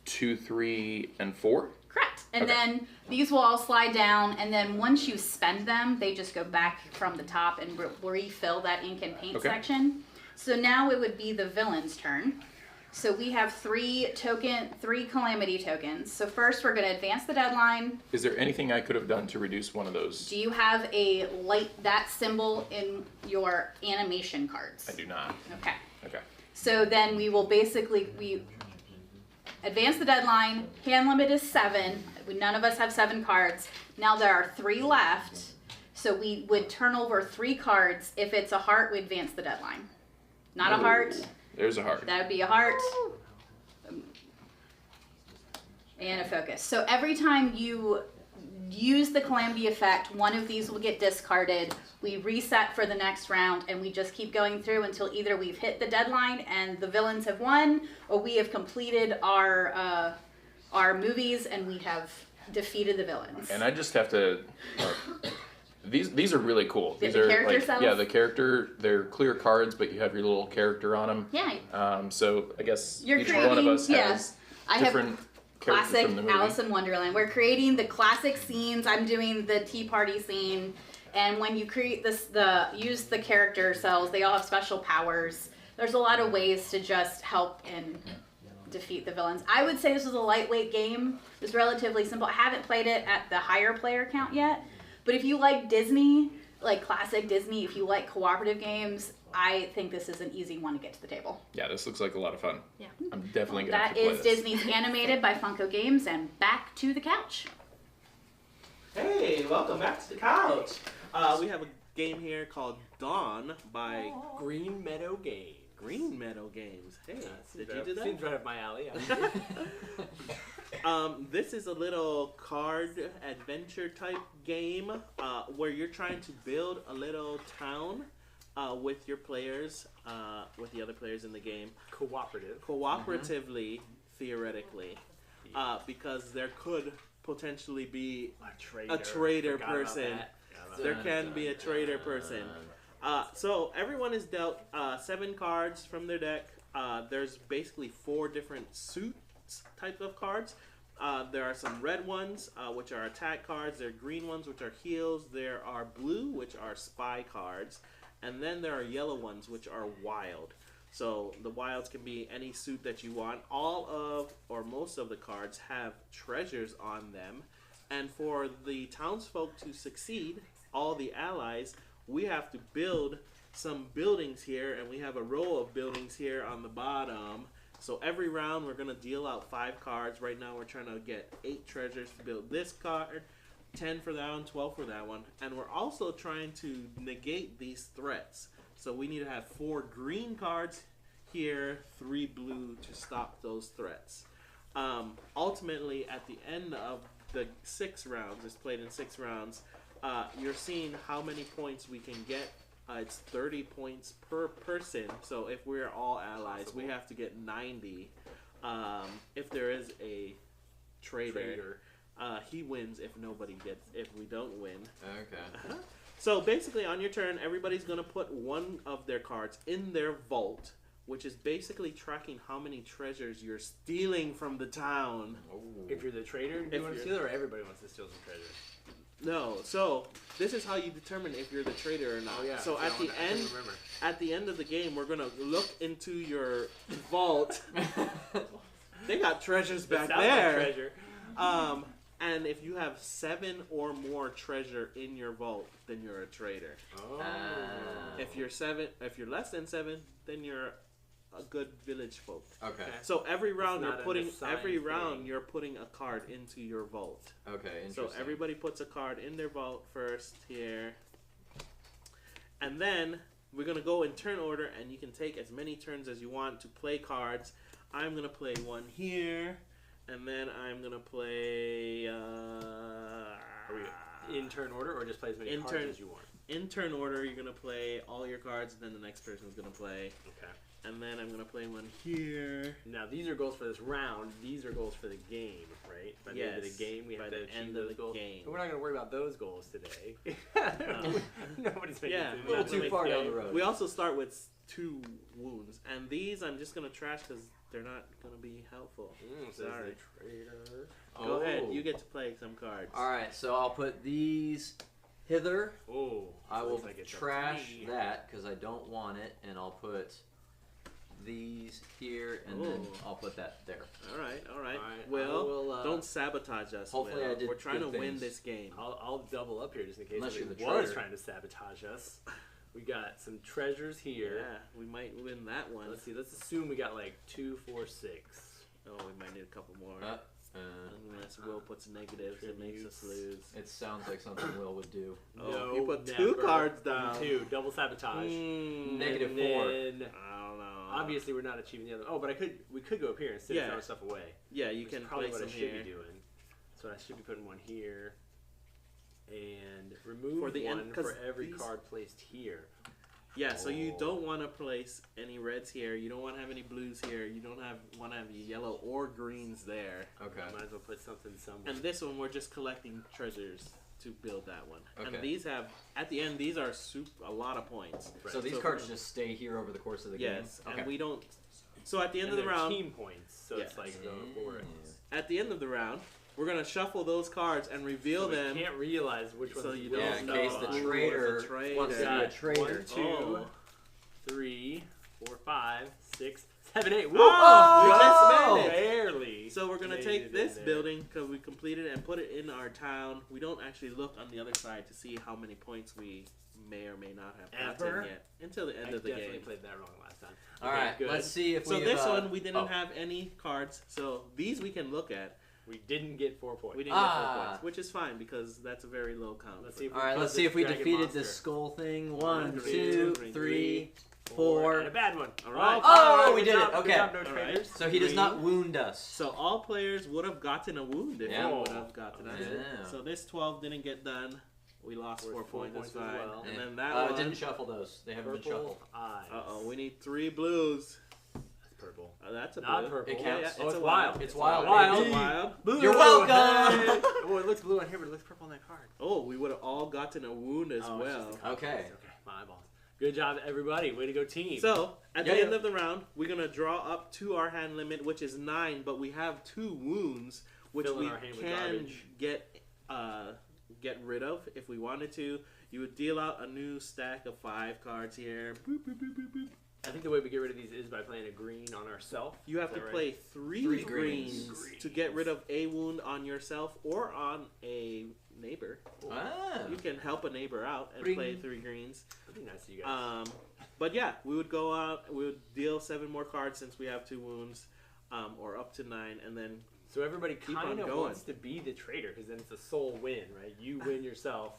Speaker 3: 2, 3, and 4.
Speaker 5: Correct. And then these will all slide down, and then once you spend them, they just go back from the top and refill that ink and paint section. So now it would be the villain's turn. So we have 3 calamity tokens. So first we're going to advance the deadline.
Speaker 3: Is there anything I could have done to reduce one of those?
Speaker 5: Do you have that symbol in your animation cards?
Speaker 3: I do not.
Speaker 5: Okay.
Speaker 3: Okay.
Speaker 5: So then we will we advance the deadline. Hand limit is 7. None of us have 7 cards. Now there are 3 left. So we would turn over 3 cards. If it's a heart, we advance the deadline. Not a heart.
Speaker 3: There's a heart.
Speaker 5: That would be a heart. And a focus. So every time you use the calamity effect, one of these will get discarded. We reset for the next round, and we just keep going through until either we've hit the deadline and the villains have won, or we have completed our movies and we have defeated the villains.
Speaker 3: And I just have to. These are really cool. These
Speaker 5: the
Speaker 3: are
Speaker 5: character cells?
Speaker 3: Yeah, the character. They're clear cards, but you have your little character on them.
Speaker 5: Yeah.
Speaker 3: So I guess
Speaker 5: You're
Speaker 3: each one of us has
Speaker 5: I
Speaker 3: different
Speaker 5: classic
Speaker 3: from the movie.
Speaker 5: Alice in Wonderland. We're creating the classic scenes. I'm doing the tea party scene, and when you create use the character cells, they all have special powers. There's a lot of ways to just help and defeat the villains. I would say this was a lightweight game. It's relatively simple. I haven't played it at the higher player count yet, but if you like Disney, like classic Disney, if you like cooperative games, I think this is an easy one to get to the table.
Speaker 3: Yeah, this looks like a lot of fun.
Speaker 6: Yeah.
Speaker 3: I'm definitely going to have
Speaker 5: That
Speaker 3: to play
Speaker 5: is
Speaker 3: this.
Speaker 5: Disney's Animated by Funko Games, and back to the couch.
Speaker 7: Hey, welcome back to the couch. We have a game here called Dawn by
Speaker 1: Green Meadow Game.
Speaker 7: Green Meadow Games. Hey, did you do that?
Speaker 1: Seems right up my alley.
Speaker 7: This is a little card adventure type game where you're trying to build a little town with your players, with the other players in the game. Cooperatively, theoretically, because there could potentially be a traitor person. There can be a traitor person. So everyone is dealt 7 cards from their deck. There's basically 4 different suits type of cards. There are some red ones, which are attack cards. There are green ones, which are heals. There are blue, which are spy cards. And then there are yellow ones, which are wild. So the wilds can be any suit that you want. All of, or most of the cards have treasures on them. And for the townsfolk to succeed, all the allies, we have to build some buildings here, and we have a row of buildings here on the bottom. So every round we're going to deal out 5 cards. Right now we're trying to get 8 treasures to build this card, 10 for that one, 12 for that one. And we're also trying to negate these threats. So we need to have 4 green cards here, 3 blue to stop those threats. Ultimately, at the end of the 6 rounds, it's played in 6 rounds, you're seeing how many points we can get. It's 30 points per person. So if we're all allies, we have to get 90. If there is a traitor, he wins if we don't win.
Speaker 8: Okay.
Speaker 7: So basically on your turn, everybody's going to put one of their cards in their vault, which is basically tracking how many treasures you're stealing from the town.
Speaker 1: If you're the traitor, do you want to steal it, or everybody wants to steal some treasure?
Speaker 7: No, so this is how you determine if you're the traitor or not.
Speaker 1: Oh, yeah.
Speaker 7: So at the end of the game, we're gonna look into your vault. They got treasures back there.
Speaker 1: Like treasure.
Speaker 7: And if you have 7 or more treasure in your vault, then you're a traitor.
Speaker 1: Oh.
Speaker 7: If you're less than 7, then you're a good village folk.
Speaker 8: Okay.
Speaker 7: So every round
Speaker 1: thing.
Speaker 7: you're putting a card into your vault.
Speaker 8: Okay, interesting.
Speaker 7: So everybody puts a card in their vault first here. And then we're going to go in turn order, and you can take as many turns as you want to play cards. I'm going to play one here, and then I'm going to play...
Speaker 1: Are we in turn order, or just play as many cards as you want?
Speaker 7: In turn order, you're going to play all your cards, and then the next person's going to play.
Speaker 1: Okay.
Speaker 7: And then I'm going to play one here.
Speaker 1: Now, these are goals for this round. These are goals for the game, right? By the end of the game, we have to achieve those goals.
Speaker 7: Game.
Speaker 1: But we're not going to worry about those goals today. Nobody's making
Speaker 7: Yeah,
Speaker 8: a little too far down the road.
Speaker 7: We also start with 2 wounds. And these I'm just going to trash because they're not going to be helpful. Sorry.
Speaker 1: Traitor.
Speaker 7: Go ahead. You get to play some cards.
Speaker 8: Alright, so I'll put these hither.
Speaker 1: Oh.
Speaker 8: I will trash that because I don't want it, and I'll put these here, and then I'll put that there.
Speaker 7: All right. Will, don't sabotage us.
Speaker 8: Hopefully
Speaker 7: Will.
Speaker 8: I did
Speaker 7: We're trying to
Speaker 8: good
Speaker 7: win
Speaker 8: things.
Speaker 7: this game.
Speaker 1: I'll double up here just in case
Speaker 8: Unless you're the
Speaker 1: somebody was
Speaker 8: traitor.
Speaker 1: trying to sabotage us. We got some treasures here.
Speaker 7: Yeah, we might win that one.
Speaker 1: Let's see. Let's assume we got like 2, 4, 6.
Speaker 7: Oh, we might need a couple more. Unless Will puts negatives, it makes us lose.
Speaker 8: It sounds like something Will would do.
Speaker 7: Oh,
Speaker 1: No,
Speaker 7: he put
Speaker 1: never.
Speaker 7: 2 cards down.
Speaker 1: 2, double sabotage.
Speaker 8: Negative 4.
Speaker 1: Then,
Speaker 7: I don't know.
Speaker 1: obviously, we're not achieving the other. Oh, but we could go up here instead of throwing stuff away.
Speaker 7: Yeah, you
Speaker 1: Which
Speaker 7: can
Speaker 1: is probably
Speaker 7: play
Speaker 1: what I
Speaker 7: some
Speaker 1: should
Speaker 7: here.
Speaker 1: be doing. So I should be putting one here, and remove
Speaker 7: For the
Speaker 1: one
Speaker 7: end- 'cause
Speaker 1: for every
Speaker 7: these-
Speaker 1: card placed here.
Speaker 7: Yeah, so you don't want to place any reds here. You don't want to have any blues here. You don't want to have yellow or greens there.
Speaker 8: Okay.
Speaker 1: Might as well put something somewhere.
Speaker 7: And this one, we're just collecting treasures to build that one.
Speaker 8: Okay.
Speaker 7: And these have, at the end, these are a lot of points.
Speaker 1: Right.
Speaker 8: So these cards just stay here over the course of the game?
Speaker 7: Yes,
Speaker 8: Okay.
Speaker 7: and we don't. So at the end
Speaker 1: And
Speaker 7: of the
Speaker 1: they're
Speaker 7: round,
Speaker 1: team points, so it's like going forward.
Speaker 7: at the end of the round, we're gonna shuffle those cards and reveal them.
Speaker 1: You can't realize which
Speaker 7: So
Speaker 1: ones
Speaker 7: you
Speaker 1: will
Speaker 7: don't
Speaker 8: in
Speaker 7: know
Speaker 8: case the
Speaker 7: who
Speaker 8: traitor
Speaker 7: was the traitor.
Speaker 8: wants to be a traitor.
Speaker 1: 1, 2,
Speaker 7: Oh.
Speaker 1: 3, 4, 5, 6, 7, 8. Whoa!
Speaker 7: Oh, we
Speaker 1: just
Speaker 7: just made it.
Speaker 1: barely.
Speaker 7: So we're gonna
Speaker 1: made
Speaker 7: take
Speaker 1: it
Speaker 7: this
Speaker 1: in there.
Speaker 7: building because we completed it and put it in our town. We don't actually look on the other side to see how many points we may or may not have
Speaker 1: Ever?
Speaker 7: gotten yet until the end
Speaker 1: I
Speaker 7: of the
Speaker 1: definitely
Speaker 7: game.
Speaker 1: played that wrong last time.
Speaker 8: All
Speaker 1: Okay,
Speaker 8: right,
Speaker 1: good.
Speaker 8: let's see if
Speaker 7: So
Speaker 8: we.
Speaker 7: this one we didn't have any cards, so these we can look at.
Speaker 1: We didn't get 4 points.
Speaker 7: We didn't get 4 points, which is fine because that's a very low count.
Speaker 1: Let's see if
Speaker 8: All right, let's see if we defeated this skull thing. 1, 2, 3, 4.
Speaker 1: And a bad one.
Speaker 7: All right.
Speaker 8: Oh, we
Speaker 1: good
Speaker 8: did it.
Speaker 1: job, good
Speaker 8: Okay.
Speaker 1: job, no
Speaker 7: All
Speaker 1: traitors.
Speaker 7: right.
Speaker 8: So he does not wound us.
Speaker 7: So all players would have gotten a wound if
Speaker 8: Yeah.
Speaker 7: we would have gotten it.
Speaker 8: Yeah.
Speaker 7: So this 12 didn't get done. We lost
Speaker 1: Worth
Speaker 7: 4
Speaker 1: 4
Speaker 7: points. That's
Speaker 1: points as
Speaker 7: fine.
Speaker 1: well.
Speaker 7: And then that one.
Speaker 8: Didn't shuffle those. They haven't been
Speaker 1: Purple
Speaker 8: shuffled.
Speaker 1: eyes.
Speaker 7: We need 3 blues.
Speaker 1: That's purple.
Speaker 7: That's a
Speaker 1: Not
Speaker 7: blue.
Speaker 1: purple.
Speaker 8: It
Speaker 7: Yeah,
Speaker 8: counts.
Speaker 7: yeah,
Speaker 1: Oh,
Speaker 7: it's
Speaker 1: it's
Speaker 7: a
Speaker 1: wild.
Speaker 8: It's wild.
Speaker 1: Wild.
Speaker 7: It's a wild.
Speaker 1: Blue.
Speaker 8: You're welcome.
Speaker 1: Oh, it looks blue on here, but it looks purple on that card.
Speaker 7: Oh, we would have all gotten a wound as
Speaker 1: Oh, it's
Speaker 7: well.
Speaker 1: just the card.
Speaker 8: Okay.
Speaker 1: Okay, my eyeballs. Good job, everybody. Way to go, team.
Speaker 7: So, at
Speaker 8: Yeah,
Speaker 7: the end
Speaker 8: yeah.
Speaker 7: of the round, we're going to draw up to our hand limit, which is 9, but we have 2 wounds, which
Speaker 1: Filling
Speaker 7: we
Speaker 1: our hand with
Speaker 7: can
Speaker 1: garbage.
Speaker 7: get rid of if we wanted to. You would deal out a new stack of 5 cards here. Boop, boop, boop, boop, boop.
Speaker 1: I think the way we get rid of these is by playing a green on ourselves.
Speaker 7: You have
Speaker 1: Is
Speaker 7: to
Speaker 1: that right?
Speaker 7: play 3
Speaker 8: Three
Speaker 7: greens,
Speaker 1: greens.
Speaker 7: to get rid of a wound on yourself or on a neighbor.
Speaker 8: Ah.
Speaker 7: You can help a neighbor out and
Speaker 8: Green.
Speaker 7: play 3 greens.
Speaker 1: That'd be nice of you guys.
Speaker 7: But yeah, we would go out. We would deal 7 more cards since we have 2 wounds, or up to 9, and then
Speaker 1: So everybody
Speaker 7: keep
Speaker 1: kind
Speaker 7: on
Speaker 1: of
Speaker 7: going.
Speaker 1: wants to be the traitor because then it's a soul win, right? You win yourself.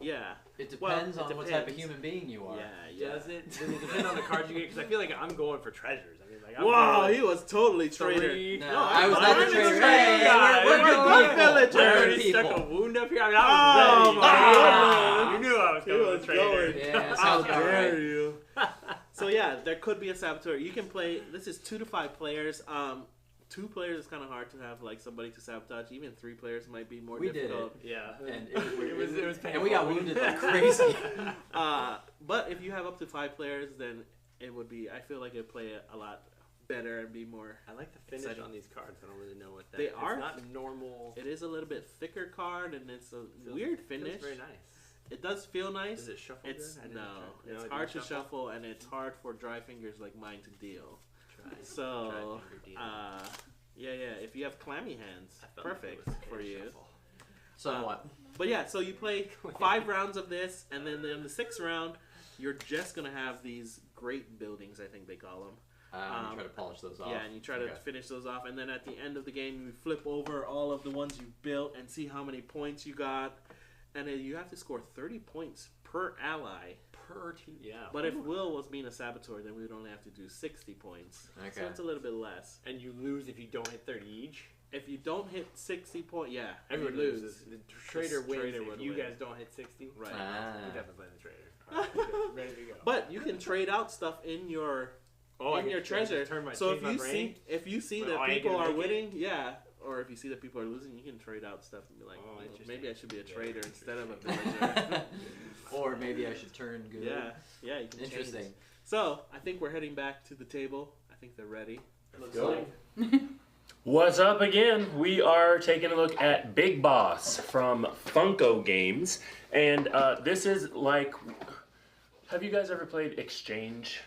Speaker 7: yeah,
Speaker 8: It
Speaker 7: Well,
Speaker 8: depends
Speaker 7: it
Speaker 8: on what type of
Speaker 7: depends.
Speaker 8: human being you are.
Speaker 7: yeah.
Speaker 1: Does it? Does it depend on the cards you get? Because I feel like I'm going for treasures. I mean, like I'm
Speaker 7: Wow,
Speaker 1: going
Speaker 7: he was totally traitor.
Speaker 1: 3.
Speaker 8: No, I was not the
Speaker 7: I'm
Speaker 8: traitor.
Speaker 7: traitor.
Speaker 8: Hey,
Speaker 1: guys.
Speaker 8: we're
Speaker 7: We're
Speaker 8: good
Speaker 7: good
Speaker 8: people.
Speaker 7: villagers.
Speaker 1: I
Speaker 8: We're
Speaker 1: already
Speaker 8: good
Speaker 1: stuck a
Speaker 8: people.
Speaker 1: wound up here. I mean, I was
Speaker 7: Oh,
Speaker 1: ready.
Speaker 7: my
Speaker 1: You knew I was
Speaker 7: He
Speaker 1: going
Speaker 7: was
Speaker 1: with traitor.
Speaker 7: going.
Speaker 8: Yeah,
Speaker 7: How
Speaker 8: sounds about
Speaker 7: dare
Speaker 8: right.
Speaker 7: you? So yeah, there could be a saboteur. You can play. This is 2 to 5 players. 2 players is kind of hard to have like somebody to sabotage. Even 3 players might be more
Speaker 8: We did
Speaker 7: difficult.
Speaker 1: Yeah.
Speaker 8: And it was,
Speaker 1: it was
Speaker 8: and we got
Speaker 1: painful.
Speaker 8: wounded like crazy.
Speaker 7: But if you have up to 5 players, then it would be. I feel like it'd play a lot better and be more.
Speaker 1: I like the finish
Speaker 7: Exciting.
Speaker 1: on these cards. I don't really know what that
Speaker 7: They
Speaker 1: is.
Speaker 7: are-
Speaker 1: It's not normal.
Speaker 7: It is a little bit thicker card, and it's a
Speaker 1: Feels-
Speaker 7: weird
Speaker 1: feels
Speaker 7: finish.
Speaker 1: very nice.
Speaker 7: It does feel nice.
Speaker 1: Does it shuffle
Speaker 7: It's
Speaker 1: good? I didn't
Speaker 7: no,
Speaker 1: try-
Speaker 7: it's
Speaker 1: it
Speaker 7: hard
Speaker 1: didn't
Speaker 7: to shuffle, and it's hard for dry fingers like mine to deal.
Speaker 1: Try.
Speaker 7: So,
Speaker 1: Try finger deal.
Speaker 7: yeah. If you have clammy hands,
Speaker 1: I felt like it
Speaker 7: perfect
Speaker 1: was
Speaker 7: for
Speaker 1: hand
Speaker 7: you.
Speaker 1: shuffle.
Speaker 8: Somewhat.
Speaker 7: But yeah, so you play 5 rounds of this, and then in the 6th round, you're just gonna have these great buildings. I think they call them.
Speaker 8: You try to polish those off.
Speaker 7: Yeah, and you try to
Speaker 8: Okay.
Speaker 7: finish those off, and then at the end of the game, you flip over all of the ones you built and see how many points you got, and then you have to score 30 points per ally.
Speaker 1: Per team. Yeah.
Speaker 7: But if Will was being a saboteur, then we would only have to do 60 points. So
Speaker 8: Okay.
Speaker 7: it's a little bit less.
Speaker 1: And you lose if you don't hit 30 each.
Speaker 7: If you don't hit 60 points, yeah,
Speaker 1: Everybody
Speaker 7: you
Speaker 1: loses. The traitor
Speaker 7: The
Speaker 1: wins
Speaker 7: traitor
Speaker 1: if
Speaker 7: would
Speaker 1: you
Speaker 7: win.
Speaker 1: guys don't hit 60.
Speaker 7: Right.
Speaker 8: Ah.
Speaker 1: You definitely play the traitor. All right, good. Ready to go.
Speaker 7: But you can trade out stuff in your
Speaker 1: I
Speaker 7: in
Speaker 1: get
Speaker 7: your
Speaker 1: to just
Speaker 7: treasure.
Speaker 1: turn my-
Speaker 7: So
Speaker 1: change
Speaker 7: if
Speaker 1: my
Speaker 7: you
Speaker 1: brain?
Speaker 7: see
Speaker 1: Well,
Speaker 7: that
Speaker 1: I ain't
Speaker 7: people
Speaker 1: gonna
Speaker 7: are
Speaker 1: make it?
Speaker 7: winning, yeah, or if you see that people are losing, you can trade out stuff and be like,
Speaker 1: Oh, interesting.
Speaker 7: maybe I should be a
Speaker 1: Yeah,
Speaker 7: trader instead of a villager.
Speaker 8: Or maybe I should turn good.
Speaker 7: yeah, you can change.
Speaker 8: Interesting.
Speaker 7: So I think we're heading back to the table. I think they're ready.
Speaker 1: Looks
Speaker 4: go.
Speaker 1: like
Speaker 4: What's up again? We are taking a look at Big Boss from Funko Games. And this is like, have you guys ever played Exchange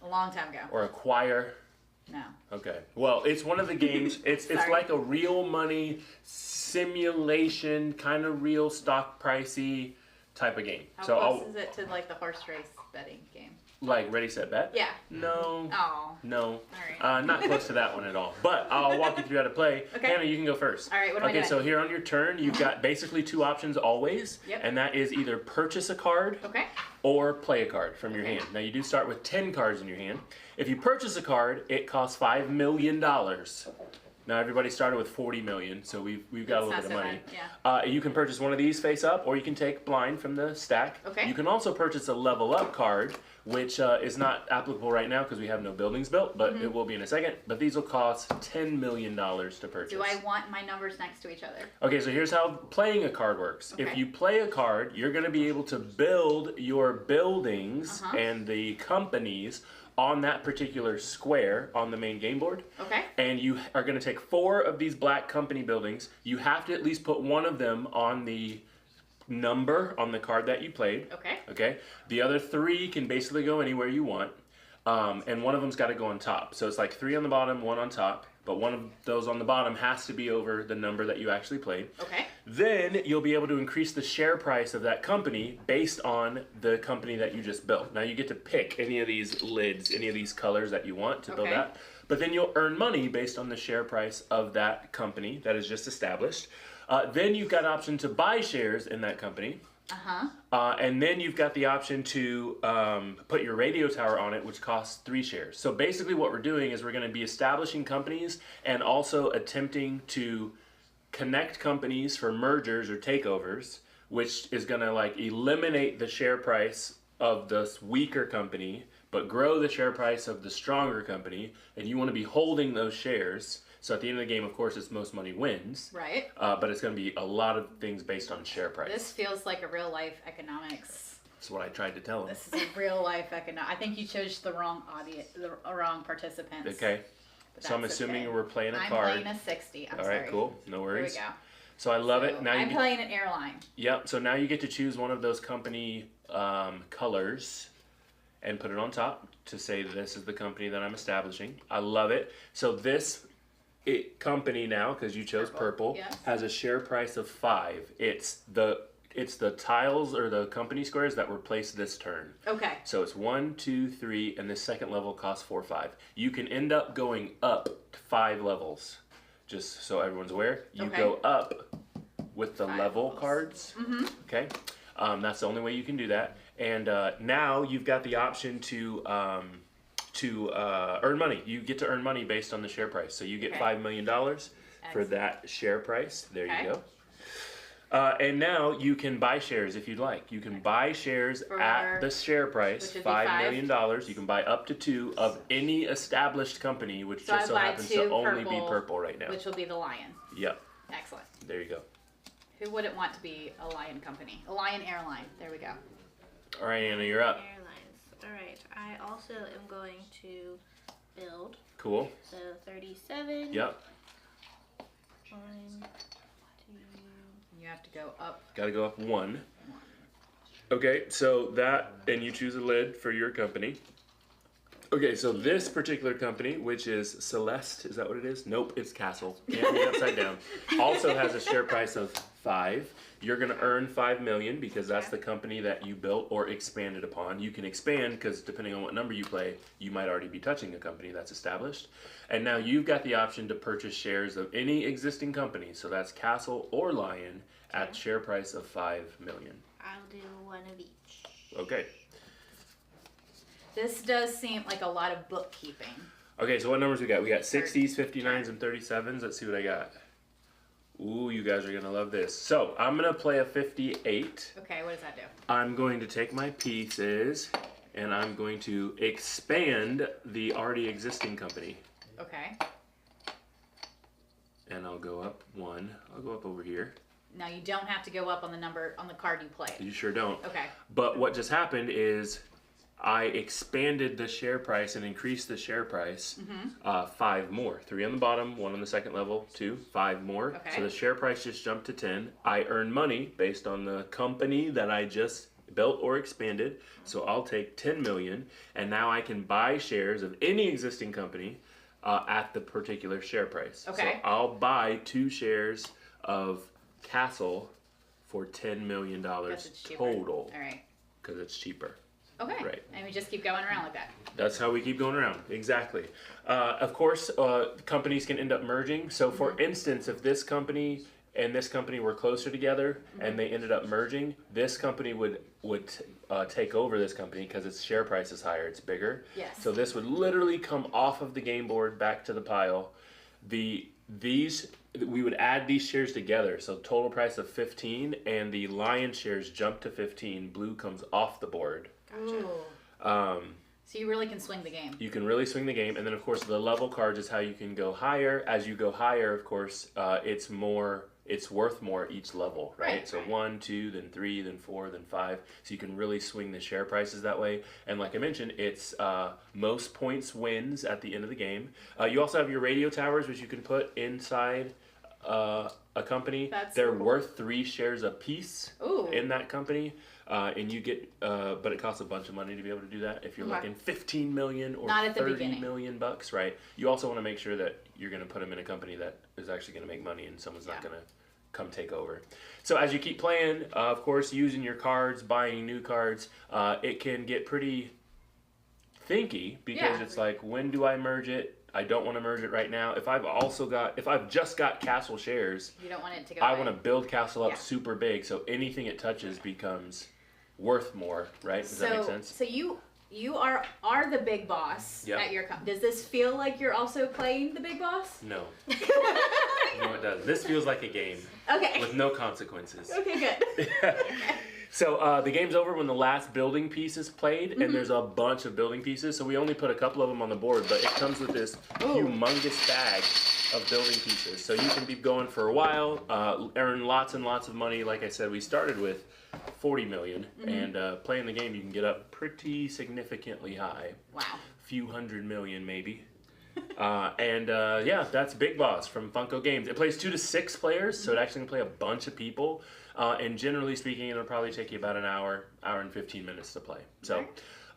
Speaker 5: A long time ago.
Speaker 4: or Acquire?
Speaker 5: No.
Speaker 4: Okay. Well, it's one of the games. It's
Speaker 5: Sorry.
Speaker 4: like a real money simulation, kind of real stock pricey type of game.
Speaker 5: How
Speaker 4: So
Speaker 5: close is it to like the horse race betting game?
Speaker 4: like Ready Set Bet?
Speaker 5: Yeah.
Speaker 4: No.
Speaker 5: Oh.
Speaker 4: No.
Speaker 5: All right.
Speaker 4: Not close to that one at all. But I'll walk you through how to play.
Speaker 5: Okay.
Speaker 4: Hannah, you can go first.
Speaker 5: All right, what am I
Speaker 4: Okay,
Speaker 5: doing?
Speaker 4: so here on your turn, you've got basically 2 options always.
Speaker 5: Yep.
Speaker 4: And that is either purchase a card
Speaker 5: Okay.
Speaker 4: or play a card from your hand. Now you do start with 10 cards in your hand. If you purchase a card, it costs $5 million. Now everybody started with 40 million, so we've got a little
Speaker 5: That's
Speaker 4: bit of
Speaker 5: not so
Speaker 4: money.
Speaker 5: bad, yeah.
Speaker 4: You can purchase one of these face up, or you can take blind from the stack.
Speaker 5: Okay.
Speaker 4: You can also purchase a level up card, which is not applicable right now because we have no buildings built, but it will be in a second. But these will cost $10 million to purchase.
Speaker 5: Do I want my numbers next to each other?
Speaker 4: Okay, so here's how playing a card works. If
Speaker 5: Okay.
Speaker 4: you play a card, you're going to be able to build your buildings
Speaker 5: Uh-huh.
Speaker 4: and the companies on that particular square on the main game board.
Speaker 5: Okay.
Speaker 4: And you are going to take 4 of these black company buildings. You have to at least put one of them on the number on the card that you played.
Speaker 5: Okay.
Speaker 4: Okay. The other 3 can basically go anywhere you want. And one of them's got to go on top. So it's like 3 on the bottom, 1 on top. But one of those on the bottom has to be over the number that you actually played.
Speaker 5: Okay.
Speaker 4: Then you'll be able to increase the share price of that company based on the company that you just built. Now you get to pick any of these lids, any of these colors that you want to build that. But then you'll earn money based on the share price of that company that is just established. Then you've got an option to buy shares in that company. And then you've got the option to put your radio tower on it, which costs 3 shares. So basically what we're doing is we're going to be establishing companies and also attempting to connect companies for mergers or takeovers, which is going to like eliminate the share price of this weaker company, but grow the share price of the stronger company. And you want to be holding those shares. So at the end of the game, of course, it's most money wins.
Speaker 5: Right.
Speaker 4: But it's going to be a lot of things based on share price.
Speaker 5: This feels like a real life economics.
Speaker 4: That's what I tried to tell him.
Speaker 5: This is a real life economics. I think you chose the wrong audience, the wrong participants.
Speaker 4: Okay. So I'm assuming we're playing a card.
Speaker 5: I'm playing a 60. I'm
Speaker 4: All
Speaker 5: sorry.
Speaker 4: right, cool. No worries.
Speaker 5: Here we go.
Speaker 4: So I love it. Now
Speaker 5: I'm playing an airline.
Speaker 4: Yep. So now you get to choose one of those company colors and put it on top to say this is the company that I'm establishing. I love it. So this company now, because you chose purple,
Speaker 5: yes,
Speaker 4: has a share price of 5. It's the tiles or the company squares that were placed this turn.
Speaker 5: Okay.
Speaker 4: So it's 1, 2, 3, and this second level costs 4, 5. You can end up going up to 5 levels. Just so everyone's aware, you go up with the level cards. Okay, that's the only way you can do that. And now you've got the option to earn money. You get to earn money based on the share price. So you get $5 million for that share price. There you go. And now you can buy shares if you'd like. You can buy shares at the share price, $5 million. You can buy up to 2 of any established company, which
Speaker 5: so
Speaker 4: just so happens to only be purple right now.
Speaker 5: Which will be the lion.
Speaker 4: Yep.
Speaker 5: Excellent.
Speaker 4: There you go.
Speaker 5: Who wouldn't want to be a lion company? A lion airline. There we go.
Speaker 4: All right, Anna, you're up.
Speaker 6: Airlines. All right. I also am going to build.
Speaker 4: Cool.
Speaker 6: So 37.
Speaker 4: Yep.
Speaker 6: 1, 2.
Speaker 5: You have to go up.
Speaker 4: Got to go up 1. Okay, so that, and you choose a lid for your company. Okay, so this particular company, which is Celeste, is that what it is? Nope, it's Castle. Can't be upside down. Also has a share price of 5. You're going to earn $5 million because that's the company that you built or expanded upon. You can expand because depending on what number you play, you might already be touching a company that's established. And now you've got the option to purchase shares of any existing company. So that's Castle or Lion at share price of $5 million.
Speaker 6: I'll do 1 of each.
Speaker 4: Okay.
Speaker 5: This does seem like a lot of bookkeeping.
Speaker 4: Okay, so what numbers we got? We got 60s, 59s, and 37s. Let's see what I got. Ooh, you guys are going to love this. So, I'm going to play a 58.
Speaker 5: Okay, what does that do?
Speaker 4: I'm going to take my pieces, and I'm going to expand the already existing company.
Speaker 5: Okay.
Speaker 4: And I'll go up 1. I'll go up over here.
Speaker 5: Now, you don't have to go up on the number on the card you played.
Speaker 4: You sure don't.
Speaker 5: Okay.
Speaker 4: But what just happened is I expanded the share price and increased the share price 5 more. 3 on the bottom, 1 on the second level, 2, 5 more.
Speaker 5: Okay.
Speaker 4: So the share price just jumped to 10. I earn money based on the company that I just built or expanded. So I'll take 10 million, and now I can buy shares of any existing company at the particular share price.
Speaker 5: Okay.
Speaker 4: So I'll buy 2 shares of Castle for $10 million total.
Speaker 5: All right.
Speaker 4: Because it's cheaper.
Speaker 5: Okay.
Speaker 4: Right.
Speaker 5: And we just keep going around like that.
Speaker 4: That's how we keep going around. Exactly. Of course, companies can end up merging. So, for instance, if this company and this company were closer together and they ended up merging, this company would take over this company because its share price is higher. It's bigger.
Speaker 5: Yes.
Speaker 4: So this would literally come off of the game board back to the pile. We would add these shares together. So total price of 15, and the lion shares jump to 15. Blue comes off the board.
Speaker 5: Gotcha. So you really can swing the game.
Speaker 4: You can really swing the game, and then of course the level cards is how you can go higher. As you go higher, of course, it's more it's worth more each level, right?
Speaker 2: Right,
Speaker 4: So
Speaker 2: right.
Speaker 4: 1, 2, then 3, then 4, then 5. So you can really swing the share prices that way. And like I mentioned, it's most points wins at the end of the game. You also have your radio towers, which you can put inside a company. They're
Speaker 5: cool.
Speaker 4: worth 3 shares a piece
Speaker 5: Ooh.
Speaker 4: in that company. And you get, but it costs a bunch of money to be able to do that. If you're
Speaker 5: Okay.
Speaker 4: looking 15 million or
Speaker 5: Not at the
Speaker 4: 30
Speaker 5: beginning.
Speaker 4: million bucks, right? You also want to make sure that you're going to put them in a company that is actually going to make money and someone's not going to come take over. So as you keep playing, of course, using your cards, buying new cards, it can get pretty thinky because it's like, when do I merge it? I don't want to merge it right now. If I've just got castle shares,
Speaker 5: You don't want it to go
Speaker 4: I
Speaker 5: away.
Speaker 4: want to build castle up
Speaker 5: Yeah.
Speaker 4: super big, so anything it touches becomes worth more, right? Does that make sense?
Speaker 5: So you are the big boss
Speaker 4: Yep.
Speaker 5: at your does this feel like you're also playing the big boss?
Speaker 4: No. No, it does. This feels like a game
Speaker 5: Okay.
Speaker 4: with no consequences.
Speaker 5: Okay, good.
Speaker 4: So the game's over when the last building piece is played,
Speaker 5: Mm-hmm.
Speaker 4: and there's a bunch of building pieces. So we only put a couple of them on the board, but it comes with this humongous bag of building pieces. So you can be going for a while, earn lots and lots of money. Like I said, we started with 40 million,
Speaker 5: Mm-hmm.
Speaker 4: and playing the game, you can get up pretty significantly high.
Speaker 5: Wow.
Speaker 4: Few hundred million, maybe. Yeah, that's Big Boss from Funko Games. It plays 2 to 6 players, so it actually can play a bunch of people. And generally speaking, it'll probably take you about an hour and 15 minutes to play. So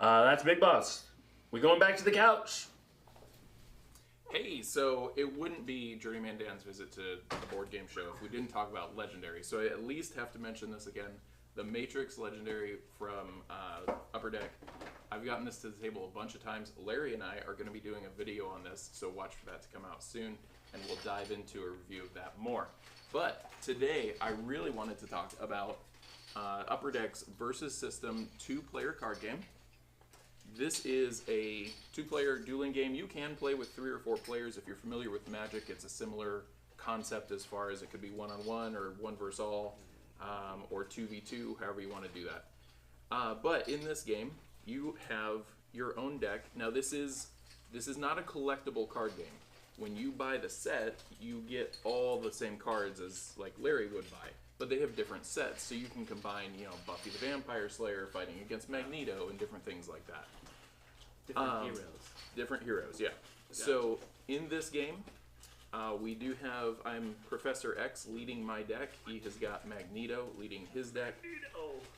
Speaker 4: that's Big Boss. We going back to the couch.
Speaker 3: Hey, so it wouldn't be Journeyman Dan's visit to the board game show if we didn't talk about Legendary. So I at least have to mention this again. The Matrix Legendary from Upper Deck. I've gotten this to the table a bunch of times. Larry and I are going to be doing a video on this, so watch for that to come out soon, and we'll dive into a review of that more. But today, I really wanted to talk about Upper Deck's Versus System 2-player card game. This is a 2-player dueling game. You can play with 3 or 4 players. If you're familiar with Magic, it's a similar concept as far as it could be 1-on-1 or 1 versus all, or 2v2, however you want to do that. But in this game, you have your own deck. Now this is not a collectible card game. When you buy the set, you get all the same cards as like Larry would buy, but they have different sets, so you can combine, you know, Buffy the Vampire Slayer fighting against Magneto and different things like that.
Speaker 7: Different heroes.
Speaker 3: Different heroes, yeah. So in this game, we do have, I'm Professor X leading my deck. He has got Magneto leading his deck.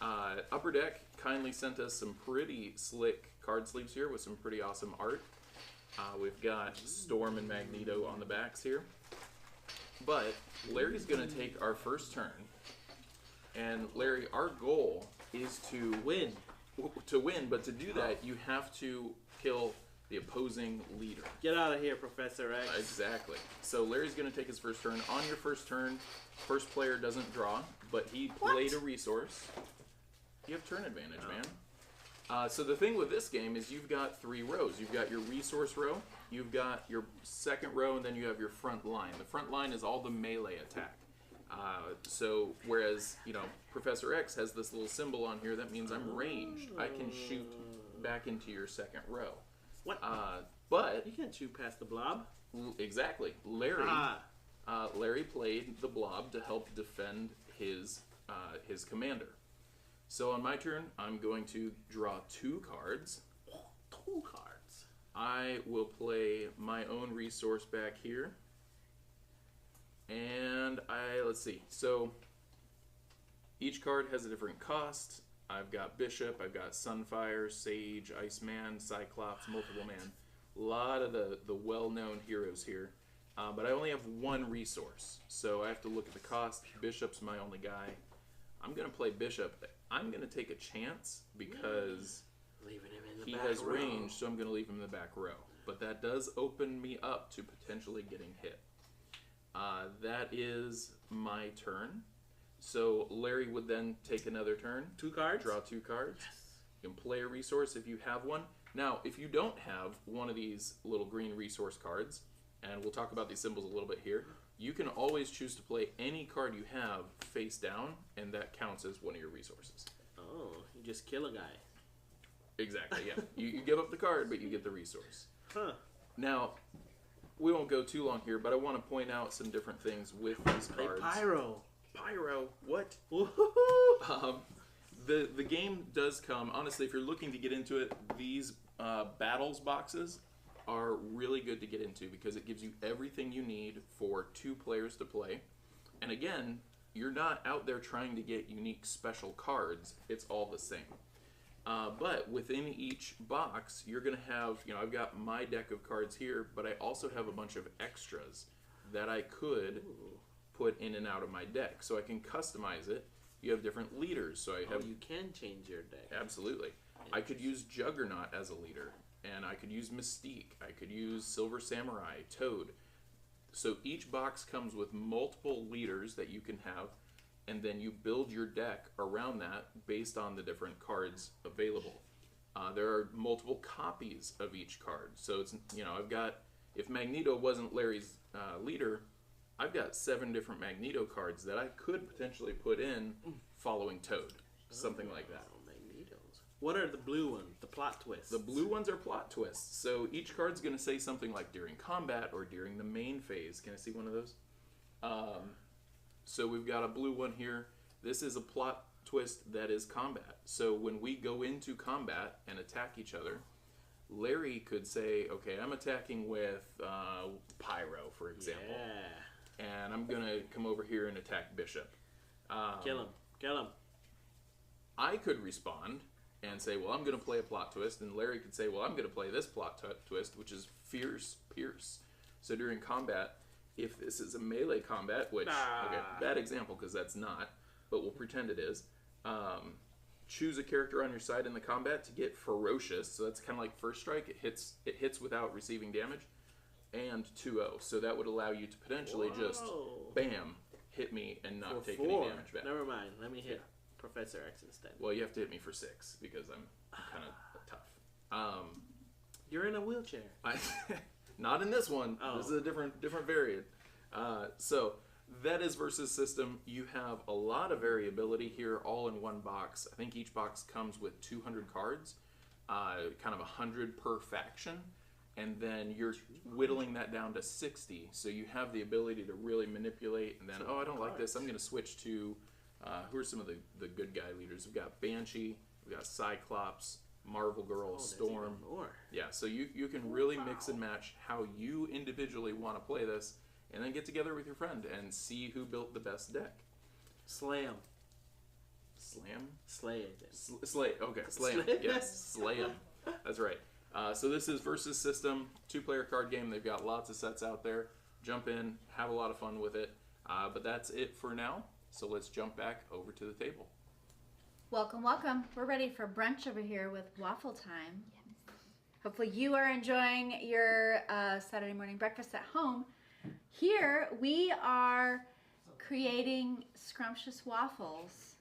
Speaker 3: Upper Deck kindly sent us some pretty slick card sleeves here with some pretty awesome art. We've got Storm and Magneto on the backs here. But Larry's going to take our first turn. And Larry, our goal is to
Speaker 7: Win.
Speaker 3: but to do that, you have to kill the opposing leader.
Speaker 7: Get out of here, Professor X.
Speaker 3: Exactly. So Larry's going to take his first turn. On your first turn, first player doesn't draw, but he played a resource. You have turn advantage, man. So the thing with this game is you've got 3 rows. You've got your resource row, you've got your second row, and then you have your front line. The front line is all the melee attack. So whereas, you know, Professor X has this little symbol on here, that means I'm ranged. I can shoot back into your second row.
Speaker 7: What?
Speaker 3: But
Speaker 7: You can't shoot past the blob.
Speaker 3: exactly, Larry played the blob to help defend his commander. So on my turn, I'm going to draw 2 cards.
Speaker 7: 2 cards.
Speaker 3: I will play my own resource back here. And let's see. So each card has a different cost. I've got Bishop, I've got Sunfire, Sage, Iceman, Cyclops, Multiple Man. A lot of the well-known heroes here. But I only have 1 resource. So I have to look at the cost. Bishop's my only guy. I'm going to play Bishop. I'm going to take a chance because
Speaker 7: Leaving him in the
Speaker 3: he
Speaker 7: back
Speaker 3: has
Speaker 7: row.
Speaker 3: range, so I'm going to leave him in the back row. But that does open me up to potentially getting hit. That is my turn. So Larry would then take another turn.
Speaker 7: 2 cards.
Speaker 3: Draw 2 cards. You can play a resource if you have one. Now, if you don't have one of these little green resource cards, and we'll talk about these symbols a little bit here, you can always choose to play any card you have face down, and that counts as one of your resources.
Speaker 7: Oh, you just kill a guy.
Speaker 3: Exactly, yeah. You give up the card, but you get the resource.
Speaker 7: Huh.
Speaker 3: Now, we won't go too long here, but I want to point out some different things with these cards.
Speaker 7: Pyro.
Speaker 3: Pyro. What? The game does come. Honestly, if you're looking to get into it, these battles boxes are really good to get into because it gives you everything you need for 2 players to play. And again, you're not out there trying to get unique special cards. It's all the same. But within each box, you're going to have, I've got my deck of cards here, but I also have a bunch of extras that I could put in and out of my deck. So I can customize it. You have different leaders. So I have.
Speaker 7: You can change your deck.
Speaker 3: Absolutely. I could use Juggernaut as a leader, and I could use Mystique. I could use Silver Samurai, Toad. So each box comes with multiple leaders that you can have, and then you build your deck around that based on the different cards available. There are multiple copies of each card. So it's, I've got, if Magneto wasn't Larry's leader, I've got 7 different Magneto cards that I could potentially put in following Toad. Something like that.
Speaker 7: Magnetos. What are the blue ones? The plot twists.
Speaker 3: The blue ones are plot twists. So each card's going to say something like during combat or during the main phase. Can I see one of those? So we've got a blue one here. This is a plot twist that is combat. So when we go into combat and attack each other, Larry could say, okay, I'm attacking with Pyro, for example.
Speaker 7: Yeah.
Speaker 3: And I'm going to come over here and attack Bishop.
Speaker 7: Kill him.
Speaker 3: I could respond and say, well, I'm going to play a plot twist. And Larry could say, well, I'm going to play this plot twist, which is Fierce Pierce. So during combat, if this is a melee combat, which, okay, bad example because that's not, but we'll pretend it is, choose a character on your side in the combat to get Ferocious. So that's kind of like First Strike. It hits without receiving damage. And 2-0. So that would allow you to potentially just, bam, hit me and not take any damage back.
Speaker 7: Never mind. Let me hit Professor X instead.
Speaker 3: Well, you have to hit me for 6 because I'm kind of tough.
Speaker 7: You're in a wheelchair.
Speaker 3: Not in this one.
Speaker 7: Oh.
Speaker 3: This is a different variant. So that is versus system. You have a lot of variability here all in one box. I think each box comes with 200 cards, kind of 100 per faction. And then you're whittling that down to 60. So you have the ability to really manipulate. And then, I don't like this. I'm going to switch to, who are some of the good guy leaders? We've got Banshee. We've got Cyclops, Marvel Girl, Storm. Yeah, so you can really mix and match how you individually want to play this. And then get together with your friend and see who built the best deck.
Speaker 7: Slam.
Speaker 3: Slam?
Speaker 7: Slay it.
Speaker 3: Slay. Okay, slam. Yes, slay 'em. That's right. So this is versus system, 2-player card game. They've got lots of sets out there. Jump in, have a lot of fun with it. But that's it for now. So let's jump back over to the table.
Speaker 2: Welcome, welcome. We're ready for brunch over here with Waffle Time. Hopefully you are enjoying your Saturday morning breakfast at home. Here we are creating scrumptious waffles.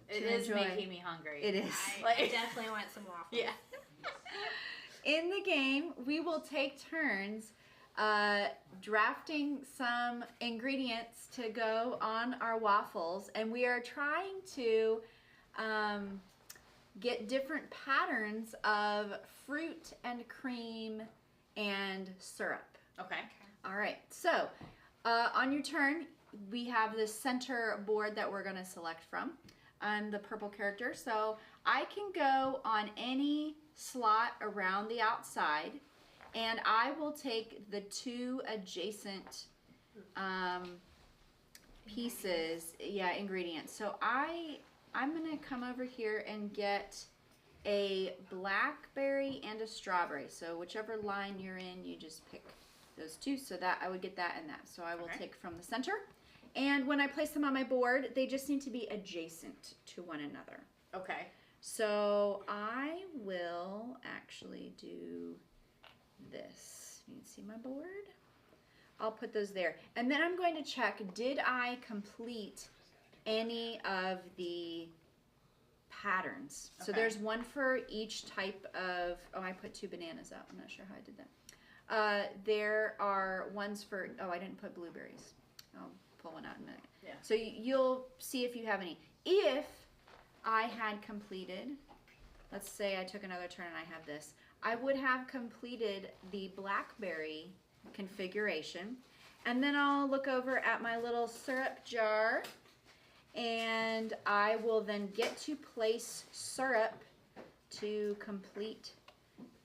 Speaker 5: It is making me hungry.
Speaker 2: It is.
Speaker 6: I definitely want some waffles.
Speaker 5: Yeah.
Speaker 2: In the game, we will take turns drafting some ingredients to go on our waffles, and we are trying to get different patterns of fruit and cream and syrup.
Speaker 5: Okay.
Speaker 2: All right, so on your turn, we have this center board that we're going to select from. I'm the purple character, so I can go on any slot around the outside, and I will take the 2 adjacent pieces, ingredients. So I'm gonna come over here and get a blackberry and a strawberry. So whichever line you're in, you just pick those 2. So that I would get that and that. So I will take from the center. And when I place them on my board, they just need to be adjacent to one another.
Speaker 5: Okay.
Speaker 2: So I will actually do this. You can see my board. I'll put those there. And then I'm going to check, did I complete any of the patterns? So there's one for each type of, I put 2 bananas out. I'm not sure how I did that. There are ones for, I didn't put blueberries. I'll pull one out in a minute.
Speaker 5: Yeah.
Speaker 2: So you'll see if you have any. If I had completed, let's say I took another turn and I have this, I would have completed the blackberry configuration. And then I'll look over at my little syrup jar, and I will then get to place syrup to complete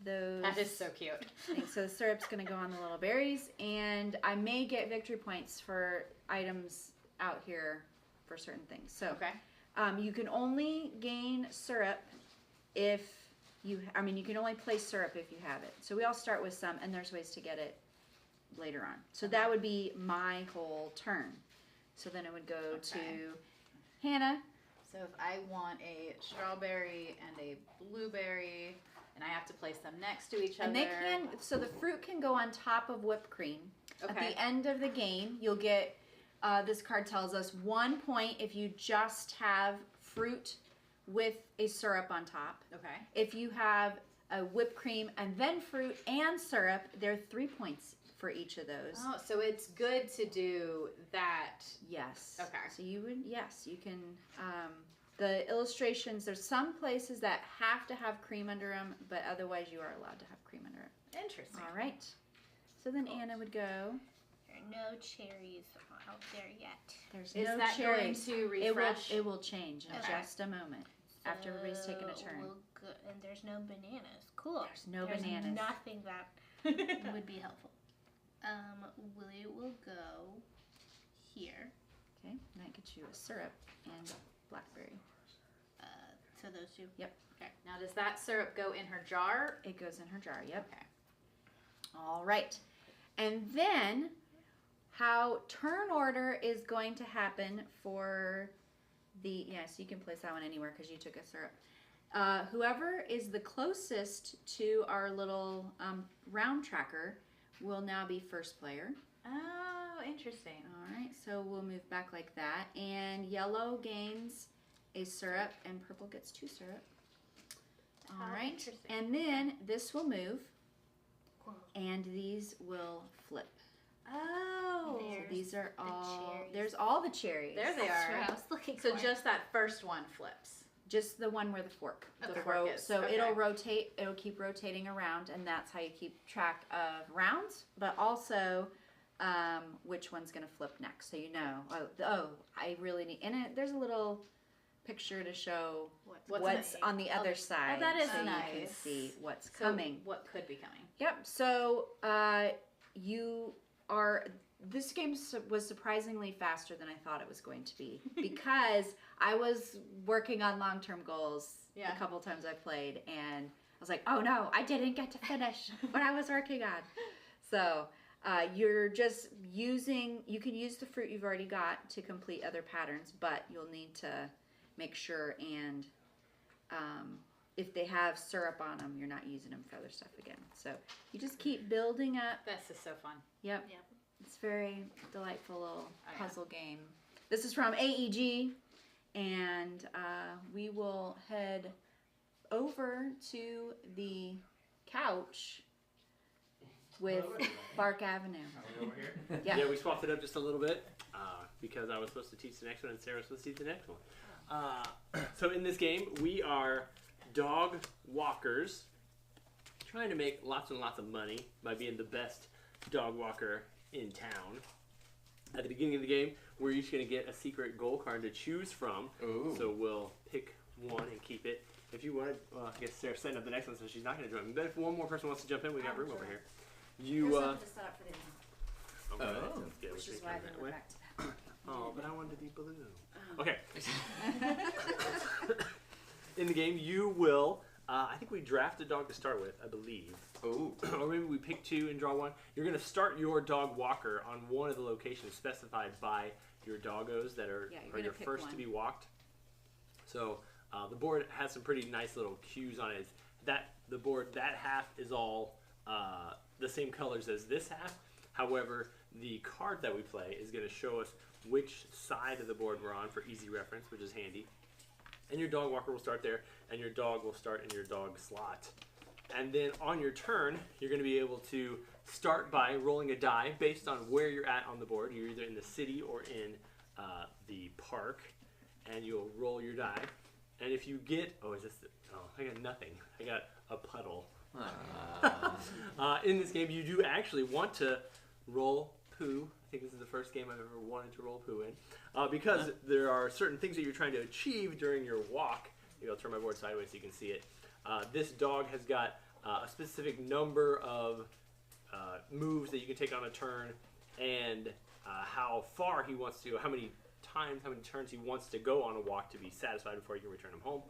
Speaker 2: those.
Speaker 5: That is so cute.
Speaker 2: things. So the syrup's going to go on the little berries, and I may get victory points for items out here for certain things. So
Speaker 5: Okay.
Speaker 2: you can only gain syrup if you can only place syrup if you have it. So we all start with some, and there's ways to get it later on. So that would be my whole turn. So then it would go to Hannah.
Speaker 5: So if I want a strawberry and a blueberry, and I have to place them next to each other.
Speaker 2: And so the fruit can go on top of whipped cream.
Speaker 5: Okay.
Speaker 2: At the end of the game, you'll get, this card tells us 1 point if you just have fruit with a syrup on top.
Speaker 5: Okay.
Speaker 2: If you have a whipped cream and then fruit and syrup, there are 3 points for each of those.
Speaker 5: Oh, so it's good to do that.
Speaker 2: Yes.
Speaker 5: Okay.
Speaker 2: So you can, the illustrations, there's some places that have to have cream under them, but otherwise you are allowed to have cream under it.
Speaker 5: Interesting.
Speaker 2: All right. So then Anna would go.
Speaker 6: There are no cherries out there yet.
Speaker 2: There's
Speaker 5: Is
Speaker 2: no
Speaker 5: that
Speaker 2: cherries.
Speaker 5: going to refresh?
Speaker 2: It will change in
Speaker 6: Okay.
Speaker 2: just a moment after everybody's taken a turn.
Speaker 6: We'll go, and there's no bananas. Cool.
Speaker 2: There's no bananas.
Speaker 6: Nothing that would be helpful. Willie will go here.
Speaker 2: Okay, and that gets you a syrup and blackberry.
Speaker 6: So those two.
Speaker 2: Yep.
Speaker 5: Okay. Now, does that syrup go in her jar?
Speaker 2: It goes in her jar. Yep.
Speaker 5: Okay.
Speaker 2: All right. And then how turn order is going to happen for the, yes, you can place that one anywhere because you took a syrup. Whoever is the closest to our little round tracker will now be first player.
Speaker 5: Oh, interesting.
Speaker 2: All right, so we'll move back like that. And yellow gains a syrup and purple gets 2 syrup. All
Speaker 6: How
Speaker 2: right,
Speaker 6: interesting.
Speaker 2: and then this will move
Speaker 6: Cool.
Speaker 2: and these will flip.
Speaker 5: Oh.
Speaker 2: So
Speaker 6: There's
Speaker 2: these are
Speaker 6: the
Speaker 2: all,
Speaker 6: cherries.
Speaker 2: there's all the cherries.
Speaker 5: There they
Speaker 6: That's
Speaker 5: are.
Speaker 6: what I was looking
Speaker 5: So
Speaker 6: for.
Speaker 5: just that first one flips.
Speaker 2: Just the one where the fork.
Speaker 5: The fork is,
Speaker 2: So
Speaker 5: okay.
Speaker 2: it'll rotate, it'll keep rotating around, and that's how you keep track of rounds, but also which one's going to flip next. So you know, I really need, and there's a little picture to show what's on the other side.
Speaker 5: that is
Speaker 2: so you can
Speaker 5: nice.
Speaker 2: see what's
Speaker 5: So
Speaker 2: coming.
Speaker 5: what could be coming?
Speaker 2: Yep. So this game was surprisingly faster than I thought it was going to be because I was working on long-term goals
Speaker 5: Yeah.
Speaker 2: a couple times I played, and I was like, oh no, I didn't get to finish what I was working on. So you're just you can use the fruit you've already got to complete other patterns, but you'll need to make sure and if they have syrup on them, you're not using them for other stuff again. So you just keep building up.
Speaker 5: This is so fun.
Speaker 2: Yep.
Speaker 6: Yep.
Speaker 2: It's a very delightful little
Speaker 5: yeah.
Speaker 2: puzzle game. This is from AEG, and we will head over to the couch with Bark Avenue.
Speaker 1: Over here?
Speaker 2: Yeah.
Speaker 1: Yeah, we swapped it up just a little bit because I was supposed to teach the next one and Sarah was supposed to teach the next one. So in this game, we are dog walkers trying to make lots and lots of money by being the best dog walker in town. At the beginning of the game, we're each going to get a secret goal card to choose from.
Speaker 3: Ooh.
Speaker 1: So we'll pick one and keep it. If you want, well, I guess Sarah's setting up the next one, so she's not going to join me. But if one more person wants to jump in, we got room over here. You,
Speaker 2: Here's something to set up for the
Speaker 1: okay,
Speaker 3: Oh.
Speaker 1: sounds good.
Speaker 2: which
Speaker 1: We
Speaker 2: is
Speaker 1: can
Speaker 2: why I
Speaker 1: come that
Speaker 2: can
Speaker 1: way.
Speaker 2: go back to that.
Speaker 1: Oh, but I wanted to be blue. Okay. In the game, you will. I think we draft a dog to start with, I believe.
Speaker 3: Oh.
Speaker 1: Or maybe we pick 2 and draw 1. You're going to start your dog walker on one of the locations specified by your doggos that are,
Speaker 2: Yeah, you're
Speaker 1: are
Speaker 2: gonna
Speaker 1: your
Speaker 2: pick
Speaker 1: first
Speaker 2: one.
Speaker 1: to be walked. So the board has some pretty nice little cues on it. The board, that half is all the same colors as this half. However, the card that we play is going to show us which side of the board we're on for easy reference, which is handy. And your dog walker will start there, and your dog will start in your dog slot. And then on your turn, you're going to be able to start by rolling a die based on where you're at on the board. You're either in the city or in the park, and you'll roll your die. And if you get, I got nothing. I got a puddle. In this game, you do actually want to roll poo. I think this is the first game I've ever wanted to roll poo in. Because there are certain things that you're trying to achieve during your walk. Maybe I'll turn my board sideways so you can see it. This dog has got a specific number of moves that you can take on a turn, and how far he wants to, how many turns he wants to go on a walk to be satisfied before you can return him home.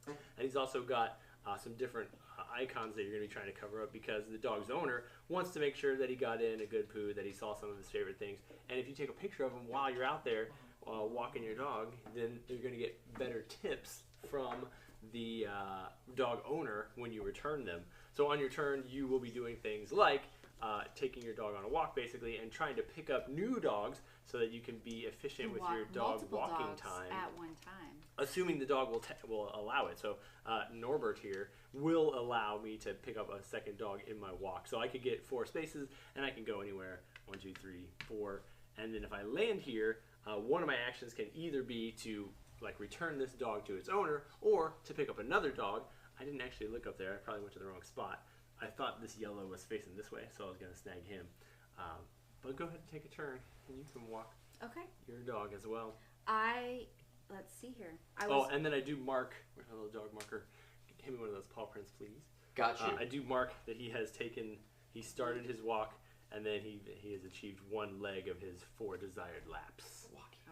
Speaker 1: And he's also got some different icons that you're going to be trying to cover up, because the dog's owner wants to make sure that he got in a good poo, that he saw some of his favorite things. And if you take a picture of him while you're out there walking your dog, then you're going to get better tips from the dog owner when you return them. So on your turn, you will be doing things like taking your dog on a walk, basically, and trying to pick up new dogs so that you can be efficient with your dog walking time
Speaker 2: at one time.
Speaker 1: Assuming the dog will allow it. So Norbert here will allow me to pick up a second dog in my walk. So I could get 4 spaces, and I can go anywhere. 1, 2, 3, 4. And then if I land here, one of my actions can either be to return this dog to its owner, or to pick up another dog. I didn't actually look up there. I probably went to the wrong spot. I thought this yellow was facing this way, so I was going to snag him. But go ahead and take a turn, and you can walk your dog as well.
Speaker 2: Let's see here.
Speaker 1: And then I do mark, where's my little dog marker? Give me one of those paw prints, please.
Speaker 8: Got you.
Speaker 1: I do mark that he started his walk, and then he has achieved 1 leg of his 4 desired laps.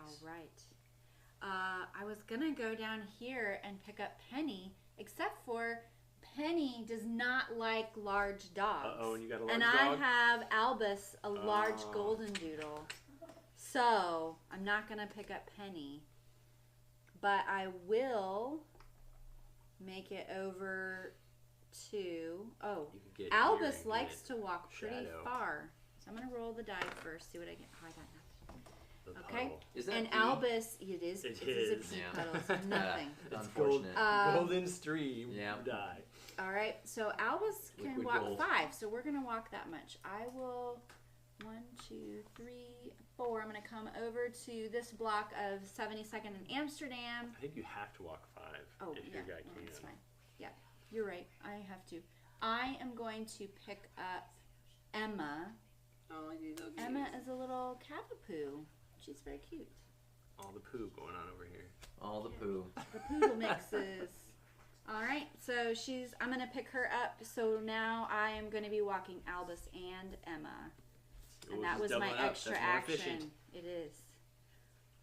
Speaker 2: All right. I was going to go down here and pick up Penny, except for Penny does not like large dogs.
Speaker 1: Uh-oh, and you got a large
Speaker 2: dog? And I have Albus, a large golden doodle. So, I'm not going to pick up Penny. But I will make it over to... Albus likes to walk pretty far. So I'm going to roll the die first, see what I get. Oh, I got nothing. Okay,
Speaker 8: is that
Speaker 2: and Albus, it is a pea puddle, so nothing.
Speaker 1: It's golden stream die.
Speaker 2: All right, so Albus can walk 5, so we're gonna walk that much. I will 1, 2, 3, 4. I'm gonna come over to this block of 72nd and Amsterdam.
Speaker 1: I think you have to walk 5. If your guy can.
Speaker 2: That's fine. Yeah, you're right. I have to. I am going to pick up Emma.
Speaker 1: Oh,
Speaker 2: Emma is a little cavapoo. She's very cute.
Speaker 1: All the poo going on over here.
Speaker 8: All the poo.
Speaker 2: The poodle mixes. All right, so I'm going to pick her up. So now I am going to be walking Albus and Emma. And that was my extra action.
Speaker 1: Efficient.
Speaker 2: It is.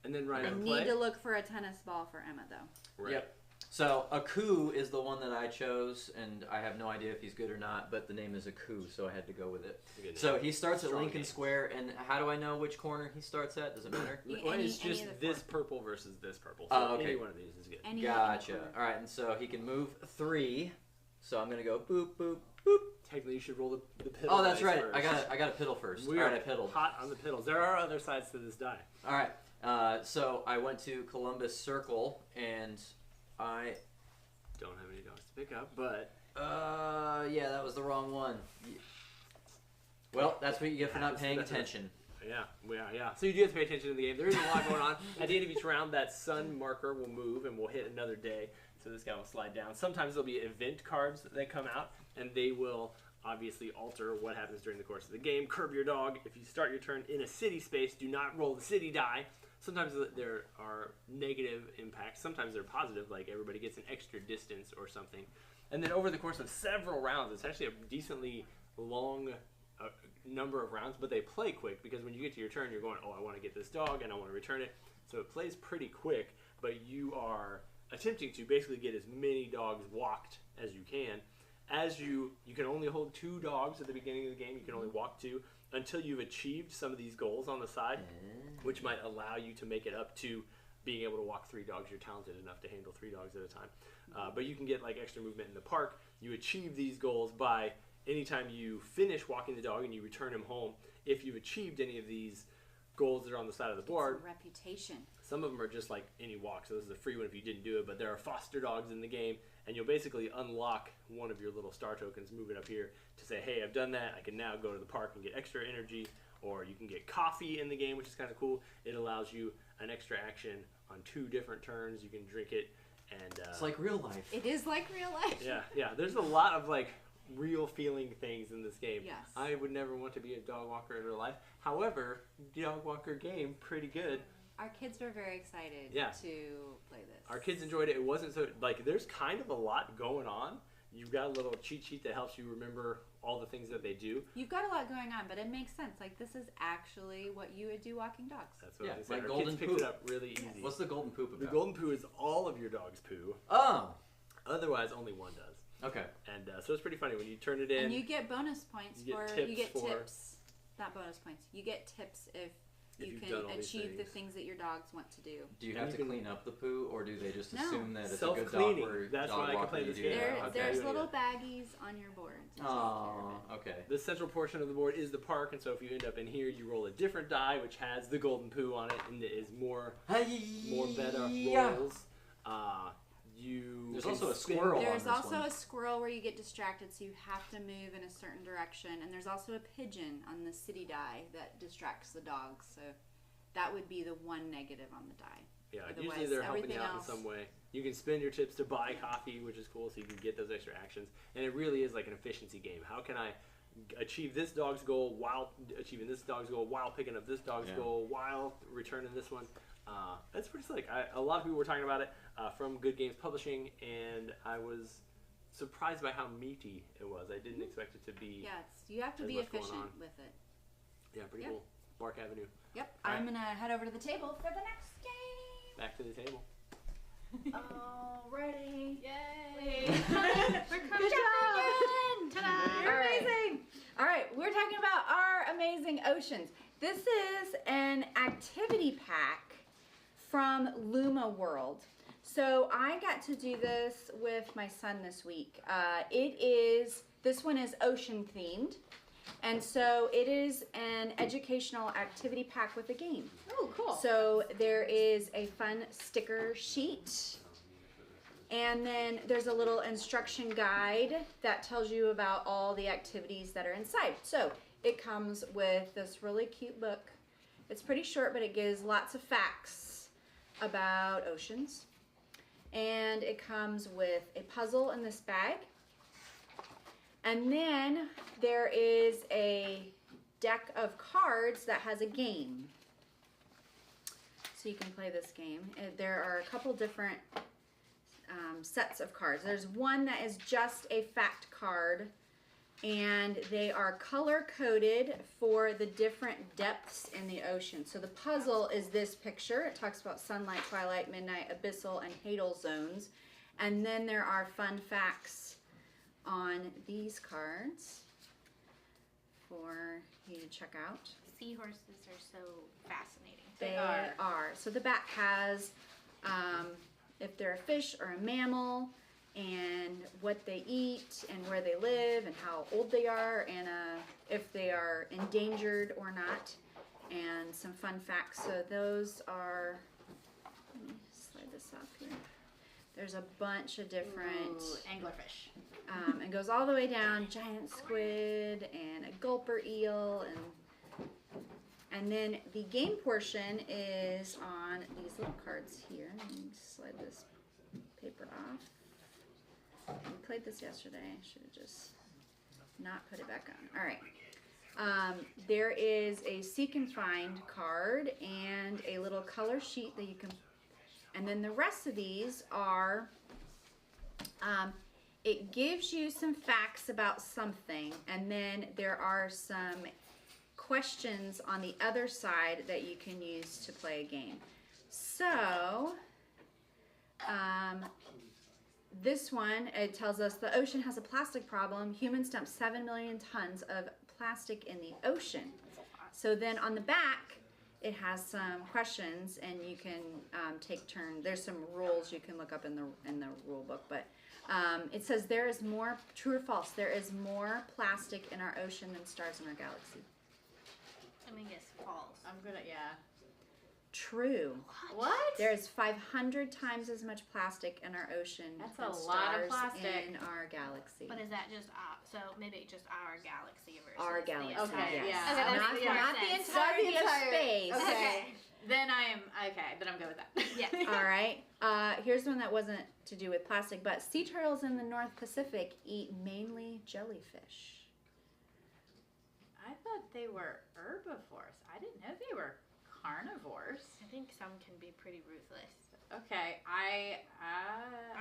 Speaker 1: And then
Speaker 2: I need to look for a tennis ball for Emma, though.
Speaker 1: Right.
Speaker 8: Yep. So Aku is the one that I chose, and I have no idea if he's good or not, but the name is Aku, so I had to go with it. So he starts at Lincoln Square, and how do I know which corner he starts at? Does it matter?
Speaker 1: It's just this purple versus this purple. So any one of these is good.
Speaker 8: Gotcha. All right, and so he can move 3. So I'm gonna go boop, boop, boop.
Speaker 1: Technically, you should roll the piddle.
Speaker 8: Oh, that's right.
Speaker 1: First.
Speaker 8: I got to piddle first.
Speaker 1: We
Speaker 8: All
Speaker 1: are
Speaker 8: right, I piddled.
Speaker 1: hot on the piddles. There are other sides to this die.
Speaker 8: All right. So I went to Columbus Circle, and I
Speaker 1: don't have any dogs to pick up, but
Speaker 8: yeah, that was the wrong one. Well, that's what you get for not paying attention.
Speaker 1: Yeah. So you do have to pay attention to the game. There is a lot going on. At the end of each round, that sun marker will move and we'll hit another day. So this guy will slide down. Sometimes there'll be event cards that come out, and they will obviously alter what happens during the course of the game. Curb your dog. If you start your turn in a city space, do not roll the city die. Sometimes there are negative impacts. Sometimes they're positive, like everybody gets an extra distance or something. And then over the course of several rounds, it's actually a decently long number of rounds, but they play quick, because when you get to your turn, you're going, oh, I want to get this dog and I want to return it. So it plays pretty quick, but you are attempting to basically get as many dogs walked as you can. You can only hold 2 dogs at the beginning of the game. You can only walk 2 until you've achieved some of these goals on the side, which might allow you to make it up to being able to walk 3 dogs. You're talented enough to handle 3 dogs at a time. But you can get extra movement in the park. You achieve these goals by anytime you finish walking the dog and you return him home. If you've achieved any of these goals that are on the side of the board,
Speaker 2: it's a reputation.
Speaker 1: Some of them are just like any walk, so this is a free one if you didn't do it, but there are foster dogs in the game, and you'll basically unlock one of your little star tokens, move it up here to say, hey, I've done that, I can now go to the park and get extra energy, or you can get coffee in the game, which is kind of cool. It allows you an extra action on 2 different turns. You can drink it, and
Speaker 8: it's like real life.
Speaker 2: It is like real life.
Speaker 1: Yeah, there's a lot of real feeling things in this game.
Speaker 2: Yes.
Speaker 1: I would never want to be a dog walker in real life. However, dog walker game, pretty good.
Speaker 2: Our kids were very excited
Speaker 1: Yeah.
Speaker 2: to play this.
Speaker 1: Our kids enjoyed it. It wasn't so, like, there's kind of a lot going on. You've got a little cheat sheet that helps you remember all the things that they do.
Speaker 2: You've got a lot going on, but it makes sense. Like, this is actually what you would do walking dogs.
Speaker 1: That's what
Speaker 8: Yeah,
Speaker 1: I was
Speaker 8: like
Speaker 1: saying. Our
Speaker 8: golden
Speaker 1: kids picked
Speaker 8: poop.
Speaker 1: it up really easy.
Speaker 2: Yes.
Speaker 8: What's the golden poop
Speaker 1: The
Speaker 8: about?
Speaker 1: golden poo is all of your dog's poo.
Speaker 8: Oh,
Speaker 1: Otherwise, only one does.
Speaker 8: okay.
Speaker 1: And so it's pretty funny when you turn it in.
Speaker 2: And you get bonus points
Speaker 1: You get
Speaker 2: for
Speaker 1: tips
Speaker 2: you get
Speaker 1: for-
Speaker 2: tips. Not bonus points. You get tips if you
Speaker 1: you've
Speaker 2: can
Speaker 1: done all these
Speaker 2: achieve the
Speaker 1: things.
Speaker 2: things that your dogs want to do.
Speaker 8: Do you
Speaker 1: And
Speaker 8: have
Speaker 1: you
Speaker 8: to
Speaker 1: can-
Speaker 8: clean up the poo, or do they just
Speaker 2: No.
Speaker 8: assume that it's a good
Speaker 1: Self-cleaning.
Speaker 8: dog,
Speaker 1: That's
Speaker 8: dog
Speaker 1: why I can
Speaker 8: walker
Speaker 1: play
Speaker 8: you
Speaker 1: this
Speaker 8: do
Speaker 1: game.
Speaker 8: that?
Speaker 2: There,
Speaker 8: Okay.
Speaker 2: there's
Speaker 1: Yeah.
Speaker 2: little baggies on your board. to take care of
Speaker 8: Oh,
Speaker 2: it.
Speaker 8: okay.
Speaker 1: The central portion of the board is the park, and so if you end up in here, you roll a different die, which has the golden poo on it, and it is more better rolls.
Speaker 8: There's
Speaker 1: can
Speaker 8: also a
Speaker 1: spin-
Speaker 8: squirrel.
Speaker 2: There's
Speaker 8: on this
Speaker 2: also
Speaker 8: one.
Speaker 2: a squirrel where you get distracted, so you have to move in a certain direction. And there's also a pigeon on the city die that distracts the dogs. So that would be the one negative on the die.
Speaker 1: Yeah,
Speaker 2: Otherwise,
Speaker 1: usually they're helping you
Speaker 2: everything
Speaker 1: out
Speaker 2: else-
Speaker 1: in some way. You can spend your tips to buy coffee, which is cool, so you can get those extra actions. And it really is like an efficiency game. How can I achieve this dog's goal while achieving this dog's goal, while picking up this dog's
Speaker 8: Yeah.
Speaker 1: goal, while returning this one? That's pretty slick. A lot of people were talking about it from Good Games Publishing, and I was surprised by how meaty it was. I didn't expect it to be.
Speaker 2: Yeah, you have to
Speaker 1: There's
Speaker 2: be
Speaker 1: much going
Speaker 2: efficient
Speaker 1: on.
Speaker 2: with it.
Speaker 1: Yeah, pretty
Speaker 2: Yep.
Speaker 1: cool. Bark Avenue.
Speaker 2: Yep.
Speaker 1: All
Speaker 2: I'm
Speaker 1: right.
Speaker 2: gonna head over to the table for the next game.
Speaker 1: Back to the table.
Speaker 2: Alrighty.
Speaker 5: Yay!
Speaker 2: Good job.
Speaker 5: Ta-da!
Speaker 2: You're amazing. All right, we're talking about our amazing oceans. This is an activity pack from Luma World. So I got to do this with my son this week. This one is ocean themed. And so it is an educational activity pack with a game.
Speaker 5: Oh, cool.
Speaker 2: So there is a fun sticker sheet. And then there's a little instruction guide that tells you about all the activities that are inside. So it comes with this really cute book. It's pretty short, but it gives lots of facts about oceans. And it comes with a puzzle in this bag. And then there is a deck of cards that has a game. So you can play this game. There are a couple different sets of cards. There's one that is just a fact card, and they are color coded for the different depths in the ocean. So the puzzle is this picture. It talks about sunlight, twilight, midnight, abyssal, and hadal zones. And then there are fun facts on these cards for you to check out.
Speaker 6: Seahorses are so fascinating.
Speaker 2: They are. So the back has if they're a fish or a mammal, and what they eat, and where they live, and how old they are, and if they are endangered or not, and some fun facts. So those are, let me slide this up here. There's a bunch of different,
Speaker 5: Ooh, anglerfish.
Speaker 2: it goes all the way down, giant squid, and a gulper eel, and then the game portion is on these little cards here. Let me slide this paper off. We played this yesterday. I should have just not put it back on. All right. There is a seek and find card and a little color sheet that you can, and then the rest of these are, it gives you some facts about something, and then there are some questions on the other side that you can use to play a game. So, this one, it tells us the ocean has a plastic problem. Humans dump 7 million tons of plastic in the ocean. So then on the back, it has some questions, and you can take turns. There's some rules you can look up in the rule book, but it says there is more, true or false, there is more plastic in our ocean than stars in our galaxy.
Speaker 6: I'm gonna guess false.
Speaker 5: I'm gonna, yeah.
Speaker 2: true.
Speaker 5: What?
Speaker 2: There's 500 times as much plastic in our ocean.
Speaker 5: That's
Speaker 2: than
Speaker 5: a lot of
Speaker 2: stars
Speaker 5: plastic.
Speaker 2: in our galaxy.
Speaker 6: But is that just so maybe just our galaxy versus
Speaker 2: Our
Speaker 6: the
Speaker 2: galaxy,
Speaker 6: entire-
Speaker 5: Okay, yeah.
Speaker 6: Okay,
Speaker 2: not,
Speaker 6: that
Speaker 2: not
Speaker 6: makes
Speaker 2: the
Speaker 6: sense.
Speaker 2: entirety of space.
Speaker 5: Okay. Then I'm good with that.
Speaker 6: Yeah.
Speaker 2: All right. Here's one that wasn't to do with plastic, but sea turtles in the North Pacific eat mainly jellyfish.
Speaker 5: I thought they were herbivores. I didn't know they were carnivores.
Speaker 6: I think some can be pretty ruthless.
Speaker 5: Okay, I'm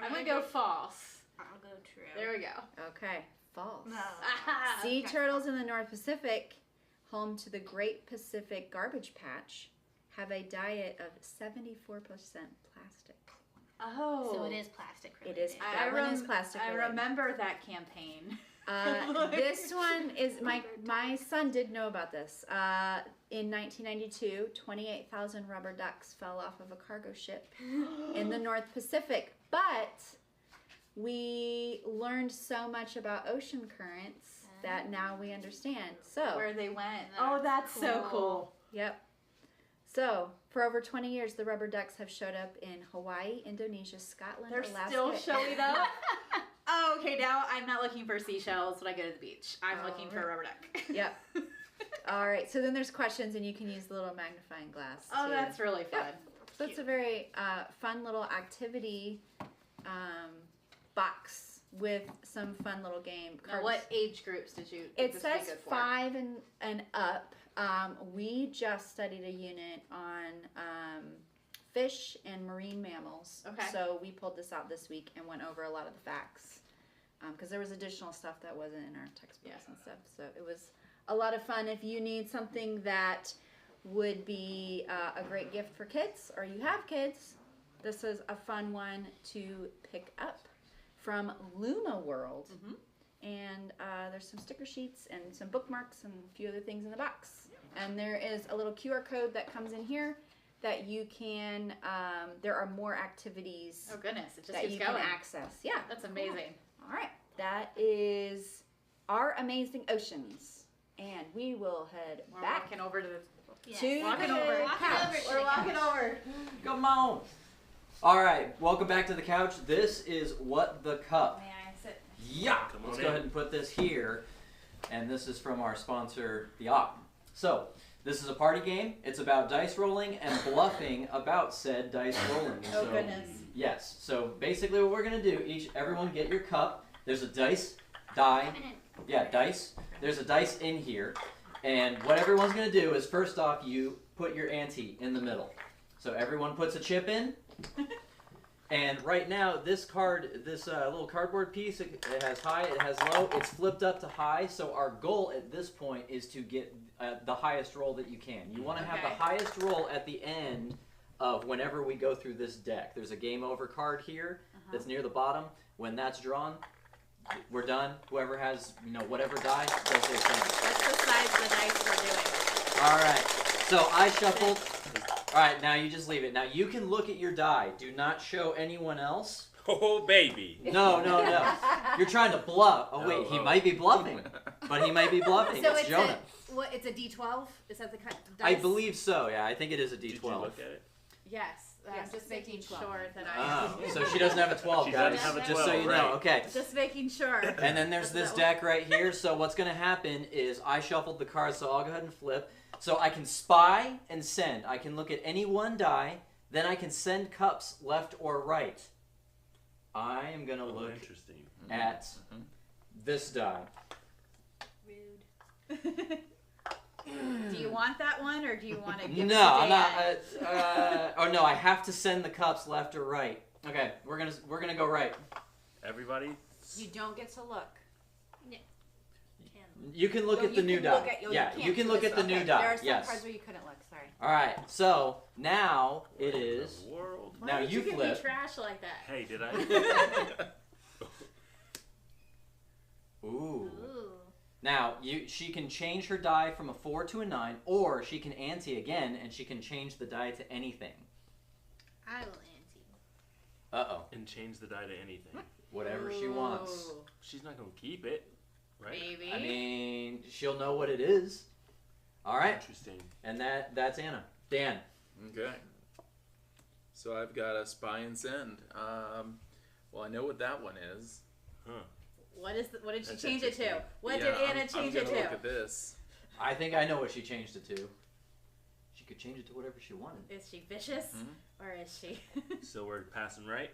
Speaker 6: I'm
Speaker 5: gonna
Speaker 6: gonna
Speaker 5: go false.
Speaker 6: I'll go true.
Speaker 5: There we go.
Speaker 2: Okay, false.
Speaker 6: No.
Speaker 2: Sea
Speaker 6: Okay.
Speaker 2: turtles in the North Pacific, home to the Great Pacific Garbage Patch, have a diet of 74% plastic.
Speaker 5: Oh.
Speaker 6: So it is plastic
Speaker 2: It
Speaker 6: related.
Speaker 2: is. That one is plastic
Speaker 5: I
Speaker 2: related.
Speaker 5: remember that campaign.
Speaker 2: This one is my son did know about this. In 1992, 28,000 rubber ducks fell off of a cargo ship in the North Pacific. But we learned so much about ocean currents that now we understand. So
Speaker 5: Where they went.
Speaker 6: That's
Speaker 5: That's so cool.
Speaker 2: Yep. So, for over 20 years, the rubber ducks have showed up in Hawaii, Indonesia, Scotland,
Speaker 5: They're
Speaker 2: Alaska.
Speaker 5: still showing up. Oh, okay. Now I'm not looking for seashells when I go to the beach. I'm looking for a rubber duck.
Speaker 2: Yep. All right. So then there's questions, and you can use the little magnifying glass.
Speaker 5: Oh,
Speaker 2: to-
Speaker 5: that's really fun.
Speaker 2: So it's a very fun little activity box with some fun little game
Speaker 5: Now,
Speaker 2: cards.
Speaker 5: what age groups did you?
Speaker 2: It
Speaker 5: this
Speaker 2: says
Speaker 5: be good for?
Speaker 2: 5 and up. We just studied a unit on fish and marine mammals.
Speaker 5: Okay.
Speaker 2: So we pulled this out this week and went over a lot of the facts because there was additional stuff that wasn't in our textbooks and stuff. So it was a lot of fun. If you need something that would be a great gift for kids, or you have kids, this is a fun one to pick up from Luma World.
Speaker 5: Mhm.
Speaker 2: And there's some sticker sheets and some bookmarks and a few other things in the box. And there is a little QR code that comes in here that you can, there are more activities
Speaker 5: Oh goodness, it just
Speaker 2: that
Speaker 5: keeps
Speaker 2: you
Speaker 5: going.
Speaker 2: can access. Yeah.
Speaker 5: That's amazing.
Speaker 2: All right. That is our amazing oceans. And we will head
Speaker 5: We're
Speaker 2: back
Speaker 5: walking over to the.
Speaker 6: Yes.
Speaker 2: to
Speaker 5: Walking
Speaker 2: the
Speaker 5: over.
Speaker 2: couch.
Speaker 5: We're walking over.
Speaker 8: Come on. All right, welcome back to the couch. This is What the Cup.
Speaker 5: May I sit?
Speaker 8: Yeah.
Speaker 4: Come
Speaker 8: Let's
Speaker 4: on
Speaker 8: go
Speaker 4: in.
Speaker 8: ahead and put this here. And this is from our sponsor, the Op. So, this is a party game. It's about dice rolling and bluffing about said dice rolling.
Speaker 5: Oh
Speaker 8: So,
Speaker 5: goodness.
Speaker 8: yes. So basically, what we're gonna do, everyone get your cup. There's a dice, die. Yeah, dice. There's a dice in here, and what everyone's gonna do is first off, you put your ante in the middle. So everyone puts a chip in. And right now, this card, this little cardboard piece, it has high, it has low. It's flipped up to high. So our goal at this point is to get the highest roll that you can. You want to have the highest roll at the end of whenever we go through this deck. There's a game over card here that's near the bottom. When that's drawn, we're done. Whoever has, whatever die, does their thing.
Speaker 5: What's the size of the dice we're doing?
Speaker 8: All right. So I shuffled. All right, now you just leave it. Now you can look at your die. Do not show anyone else.
Speaker 4: Oh, baby.
Speaker 8: No. You're trying to bluff. Oh wait, he might be bluffing. But he might be bluffing.
Speaker 2: So
Speaker 8: it's Jonah.
Speaker 2: it's a D12? Is that the kind of
Speaker 8: I believe so. Yeah, I think it is a
Speaker 4: Did you
Speaker 8: D12.
Speaker 4: look at it?
Speaker 5: Yes.
Speaker 2: Yes,
Speaker 5: I'm just
Speaker 2: it's a
Speaker 5: making
Speaker 2: D12.
Speaker 5: sure that I.
Speaker 8: Oh, so she doesn't have a 12,
Speaker 4: She
Speaker 8: guys.
Speaker 4: doesn't have a
Speaker 8: Just so
Speaker 4: 12,
Speaker 8: you know.
Speaker 4: right.
Speaker 8: Okay.
Speaker 5: Just making sure.
Speaker 8: And then there's this deck right here. So what's going to happen is I shuffled the cards, so I'll go ahead and flip. So I can spy and send. I can look at any one die. Then I can send cups left or right. I am going to look
Speaker 4: Interesting.
Speaker 8: at this die.
Speaker 5: Rude. Do you want that one, or do you want to give it to
Speaker 8: No, I'm
Speaker 5: Dan?
Speaker 8: not. Oh no, I have to send the cups left or right. Okay, we're gonna go right.
Speaker 4: Everybody?
Speaker 2: You don't get to look.
Speaker 8: You can look
Speaker 2: Oh,
Speaker 8: at the
Speaker 2: you
Speaker 8: new
Speaker 2: can
Speaker 8: die.
Speaker 2: look at-
Speaker 8: Yeah,
Speaker 2: can't
Speaker 8: you can
Speaker 2: do
Speaker 8: look
Speaker 2: this.
Speaker 8: at the new
Speaker 2: Okay,
Speaker 8: die.
Speaker 2: There are some
Speaker 8: Yes.
Speaker 2: cards where you couldn't look, sorry.
Speaker 8: All right. So now it
Speaker 4: What in
Speaker 8: is.
Speaker 4: the world?
Speaker 5: Why
Speaker 8: Now
Speaker 5: did
Speaker 8: you
Speaker 5: give
Speaker 8: flip.
Speaker 5: me trash like that?
Speaker 4: Hey, did I?
Speaker 8: Ooh.
Speaker 6: Ooh.
Speaker 8: Now she can change her die from a 4 to a 9, or she can ante again, and she can change the die to anything.
Speaker 6: I will ante.
Speaker 8: Uh-oh.
Speaker 4: And change the die to anything.
Speaker 8: Whatever she wants.
Speaker 5: Ooh,
Speaker 4: She's not gonna keep it, right?
Speaker 5: Maybe.
Speaker 8: I mean, she'll know what it is. All right.
Speaker 4: Interesting.
Speaker 8: And that's Anna. Dan.
Speaker 3: Okay. So I've got a Spy and Send. Well, I know what that one is.
Speaker 4: Huh.
Speaker 5: What did she
Speaker 4: That's
Speaker 5: change it to?
Speaker 4: interesting.
Speaker 5: What did Anna change it
Speaker 3: I'm gonna
Speaker 5: to?
Speaker 3: look at this.
Speaker 8: I think I know what she changed it to. She could change it to whatever she wanted.
Speaker 5: Is she vicious or is she?
Speaker 4: So we're passing right?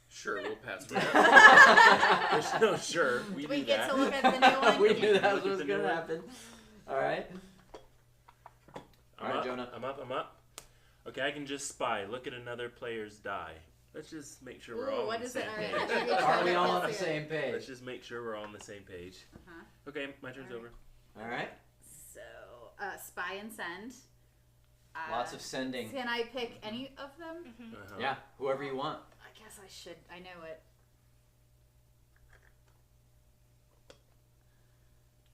Speaker 3: Sure, we'll pass right.
Speaker 4: There's no sure. We
Speaker 5: Do we
Speaker 4: do
Speaker 5: get
Speaker 4: that.
Speaker 5: to look at the new one?
Speaker 8: We knew that
Speaker 4: Look
Speaker 8: was
Speaker 4: at
Speaker 8: what was
Speaker 4: the
Speaker 8: going
Speaker 4: new
Speaker 8: to
Speaker 4: one.
Speaker 8: happen. All right.
Speaker 4: I'm
Speaker 8: All right,
Speaker 4: up,
Speaker 8: Jonah.
Speaker 4: I'm up. Okay, I can just spy. Look at another player's die. Let's just make sure we're
Speaker 5: Ooh,
Speaker 4: all
Speaker 5: what
Speaker 4: on the
Speaker 5: is
Speaker 4: same
Speaker 5: it?
Speaker 4: page.
Speaker 5: All right.
Speaker 8: Are we all on the
Speaker 5: Let's
Speaker 8: same page?
Speaker 4: Let's just make sure we're all on the same page.
Speaker 5: Uh-huh.
Speaker 4: Okay, my turn's over.
Speaker 8: All right.
Speaker 5: So, spy and send.
Speaker 8: Lots of sending.
Speaker 5: Can I pick any of them?
Speaker 4: Uh-huh.
Speaker 8: Yeah, whoever you want.
Speaker 5: I guess I should. I know it.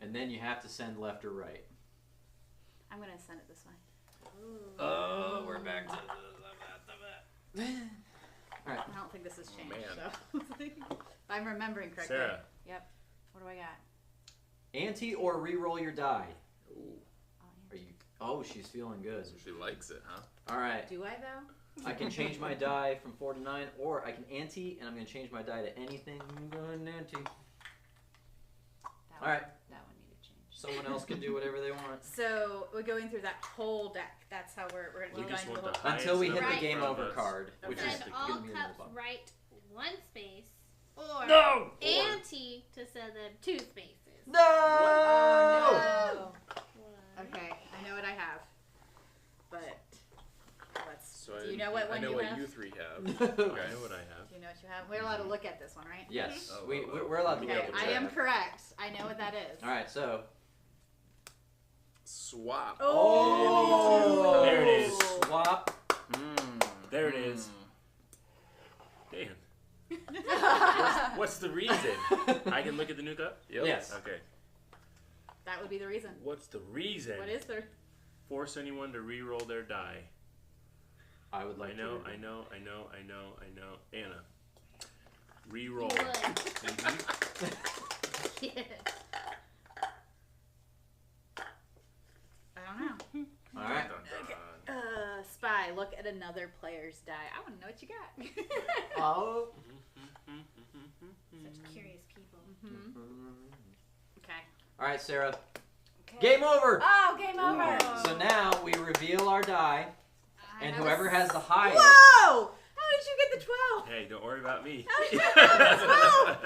Speaker 8: And then you have to send left or right.
Speaker 5: I'm gonna send it this way.
Speaker 8: Oh, we're back to
Speaker 5: I don't think this has changed.
Speaker 3: Man.
Speaker 5: So. if I'm remembering correctly.
Speaker 4: Sarah.
Speaker 5: Yep. What do I got?
Speaker 8: ante or re-roll your die.
Speaker 3: Ooh,
Speaker 8: Are you? Oh, she's feeling good.
Speaker 3: so she likes it, huh?
Speaker 8: All right.
Speaker 5: Do I though?
Speaker 8: I can change my die from 4 to 9, or I can ante, and I'm going to change my die to anything. I'm going ante. All right.
Speaker 2: That one needed change.
Speaker 8: Someone else can do whatever they want.
Speaker 5: So we're going through that whole deck. That's how we're going to
Speaker 4: We
Speaker 5: be
Speaker 4: just
Speaker 5: going
Speaker 4: want
Speaker 5: through
Speaker 4: the highest
Speaker 8: Until we hit
Speaker 4: number
Speaker 8: the
Speaker 6: Right.
Speaker 8: game
Speaker 4: from
Speaker 8: over
Speaker 4: us.
Speaker 8: card, which
Speaker 5: Okay.
Speaker 8: is
Speaker 6: Send
Speaker 8: the,
Speaker 6: all
Speaker 8: gonna be in the
Speaker 6: cups
Speaker 8: bottom.
Speaker 6: right one space, or
Speaker 4: No!
Speaker 6: ante to send them 2 spaces.
Speaker 8: No!
Speaker 5: Oh,
Speaker 6: One.
Speaker 5: Okay, I know what I have. But let's.
Speaker 3: So
Speaker 5: do you know what one
Speaker 3: I know
Speaker 5: you
Speaker 3: what
Speaker 5: have?
Speaker 3: you 3 have.
Speaker 4: I know what I have.
Speaker 5: Do you know what you have? We're allowed to look at this one, right?
Speaker 8: Yes,
Speaker 3: Oh,
Speaker 8: we're allowed to
Speaker 5: Okay,
Speaker 8: double
Speaker 5: I
Speaker 8: check.
Speaker 5: am correct. I know what that is.
Speaker 8: All right, so.
Speaker 3: Swap.
Speaker 8: Oh!
Speaker 4: There it is.
Speaker 8: Swap.
Speaker 4: There it is. Damn. What's the reason? I can look at the new cup?
Speaker 3: Yep.
Speaker 8: Yes.
Speaker 4: Okay.
Speaker 5: That would be the reason.
Speaker 4: What's the reason?
Speaker 5: What is there?
Speaker 4: Force anyone to re-roll their die.
Speaker 8: I would like
Speaker 4: I know. Anna. Re-roll.
Speaker 6: You would.
Speaker 4: Mhm.
Speaker 6: Yes.
Speaker 5: I don't know.
Speaker 8: All right.
Speaker 4: Dun, dun, dun.
Speaker 5: Spy, look at another player's die. I want to know what you got.
Speaker 8: Oh.
Speaker 6: Such curious people.
Speaker 5: Okay.
Speaker 8: All right, Sarah.
Speaker 2: Okay.
Speaker 8: Game over.
Speaker 2: Oh, game over.
Speaker 8: So now we reveal our die, and whoever has the highest.
Speaker 5: Whoa! How did you get the 12?
Speaker 4: Hey, don't worry about me.
Speaker 5: How did you get the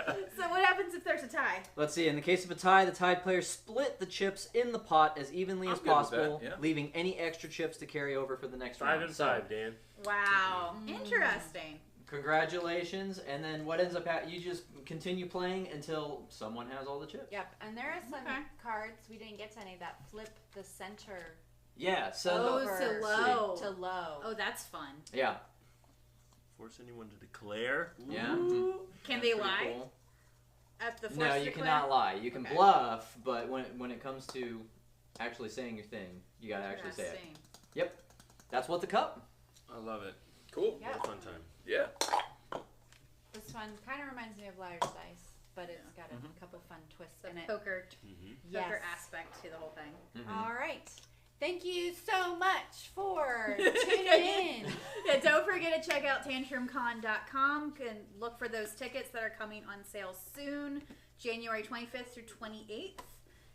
Speaker 5: 12? So what happens if there's a tie?
Speaker 8: Let's see. In the case of a tie, the tied players split the chips in the pot as evenly
Speaker 3: I'm
Speaker 8: as
Speaker 3: good with
Speaker 8: possible,
Speaker 3: that, yeah.
Speaker 8: leaving any extra chips to carry over for the next
Speaker 4: 5
Speaker 8: round.
Speaker 4: and
Speaker 8: So,
Speaker 4: 5, Dan.
Speaker 5: Wow. Interesting.
Speaker 8: congratulations. And then what ends up happening? You just continue playing until someone has all the chips.
Speaker 2: Yep, and there are some
Speaker 5: Okay.
Speaker 2: cards, we didn't get to any, that flip the center
Speaker 8: Yeah. So
Speaker 5: Oh,
Speaker 2: over
Speaker 5: to low.
Speaker 2: to low.
Speaker 5: Oh, that's fun.
Speaker 8: yeah.
Speaker 4: Force anyone to declare.
Speaker 8: Yeah.
Speaker 5: Can
Speaker 8: That's
Speaker 5: they
Speaker 8: pretty
Speaker 5: lie?
Speaker 8: cool.
Speaker 5: At the
Speaker 8: No,
Speaker 5: force
Speaker 8: you
Speaker 5: declare?
Speaker 8: cannot lie. You can
Speaker 5: Okay.
Speaker 8: bluff, but when it comes to actually saying your thing, you gotta actually say it.
Speaker 5: Interesting.
Speaker 8: That's what the cup.
Speaker 4: I love it.
Speaker 3: Cool.
Speaker 2: Yeah.
Speaker 4: What a fun time.
Speaker 3: Yeah.
Speaker 2: This one kind of reminds me of Liar's Dice, but it's got a couple fun twists
Speaker 5: The
Speaker 2: in it.
Speaker 5: poker,
Speaker 4: Mm-hmm.
Speaker 2: Yes.
Speaker 5: poker aspect to the whole thing.
Speaker 2: All right. Thank you so much for tuning in.
Speaker 5: Yeah, don't forget to check out tantrumcon.com and look for those tickets that are coming on sale soon, January 25th through 28th.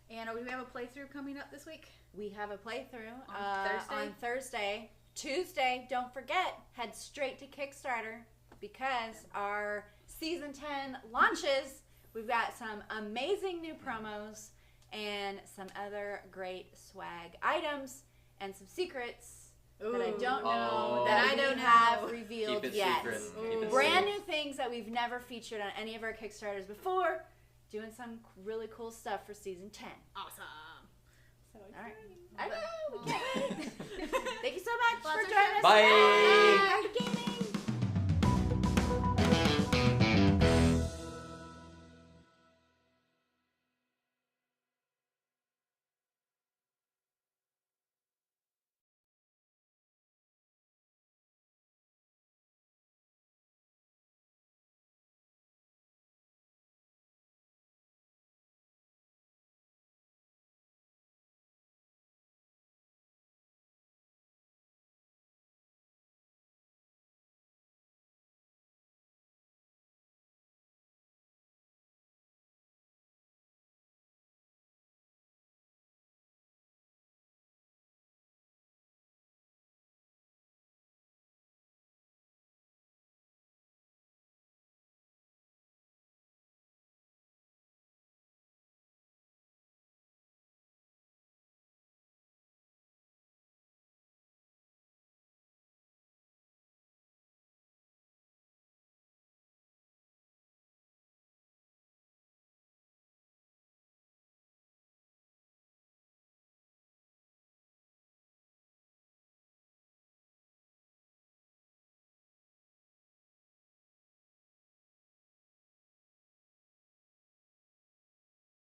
Speaker 5: And do we have a playthrough coming up this week?
Speaker 2: We have a playthrough
Speaker 5: On
Speaker 2: on Thursday. Tuesday, don't forget, head straight to Kickstarter because our season 10 launches. We've got some amazing new promos and some other great swag items and some secrets that I don't know
Speaker 8: Oh.
Speaker 2: that
Speaker 5: I
Speaker 2: I
Speaker 5: don't
Speaker 2: don't have
Speaker 5: know.
Speaker 2: revealed
Speaker 8: Keep it
Speaker 2: yet.
Speaker 8: secret.
Speaker 5: Ooh.
Speaker 8: Keep it
Speaker 2: Brand
Speaker 8: safe.
Speaker 2: new things that we've never featured on any of our Kickstarters before. Doing some really cool stuff for season 10.
Speaker 5: Awesome.
Speaker 6: So
Speaker 2: All right.
Speaker 6: exciting.
Speaker 2: I know, we can't wait. Thank you so much
Speaker 6: Lots
Speaker 2: for
Speaker 6: of
Speaker 2: joining us.
Speaker 8: Bye.
Speaker 2: Happy gaming.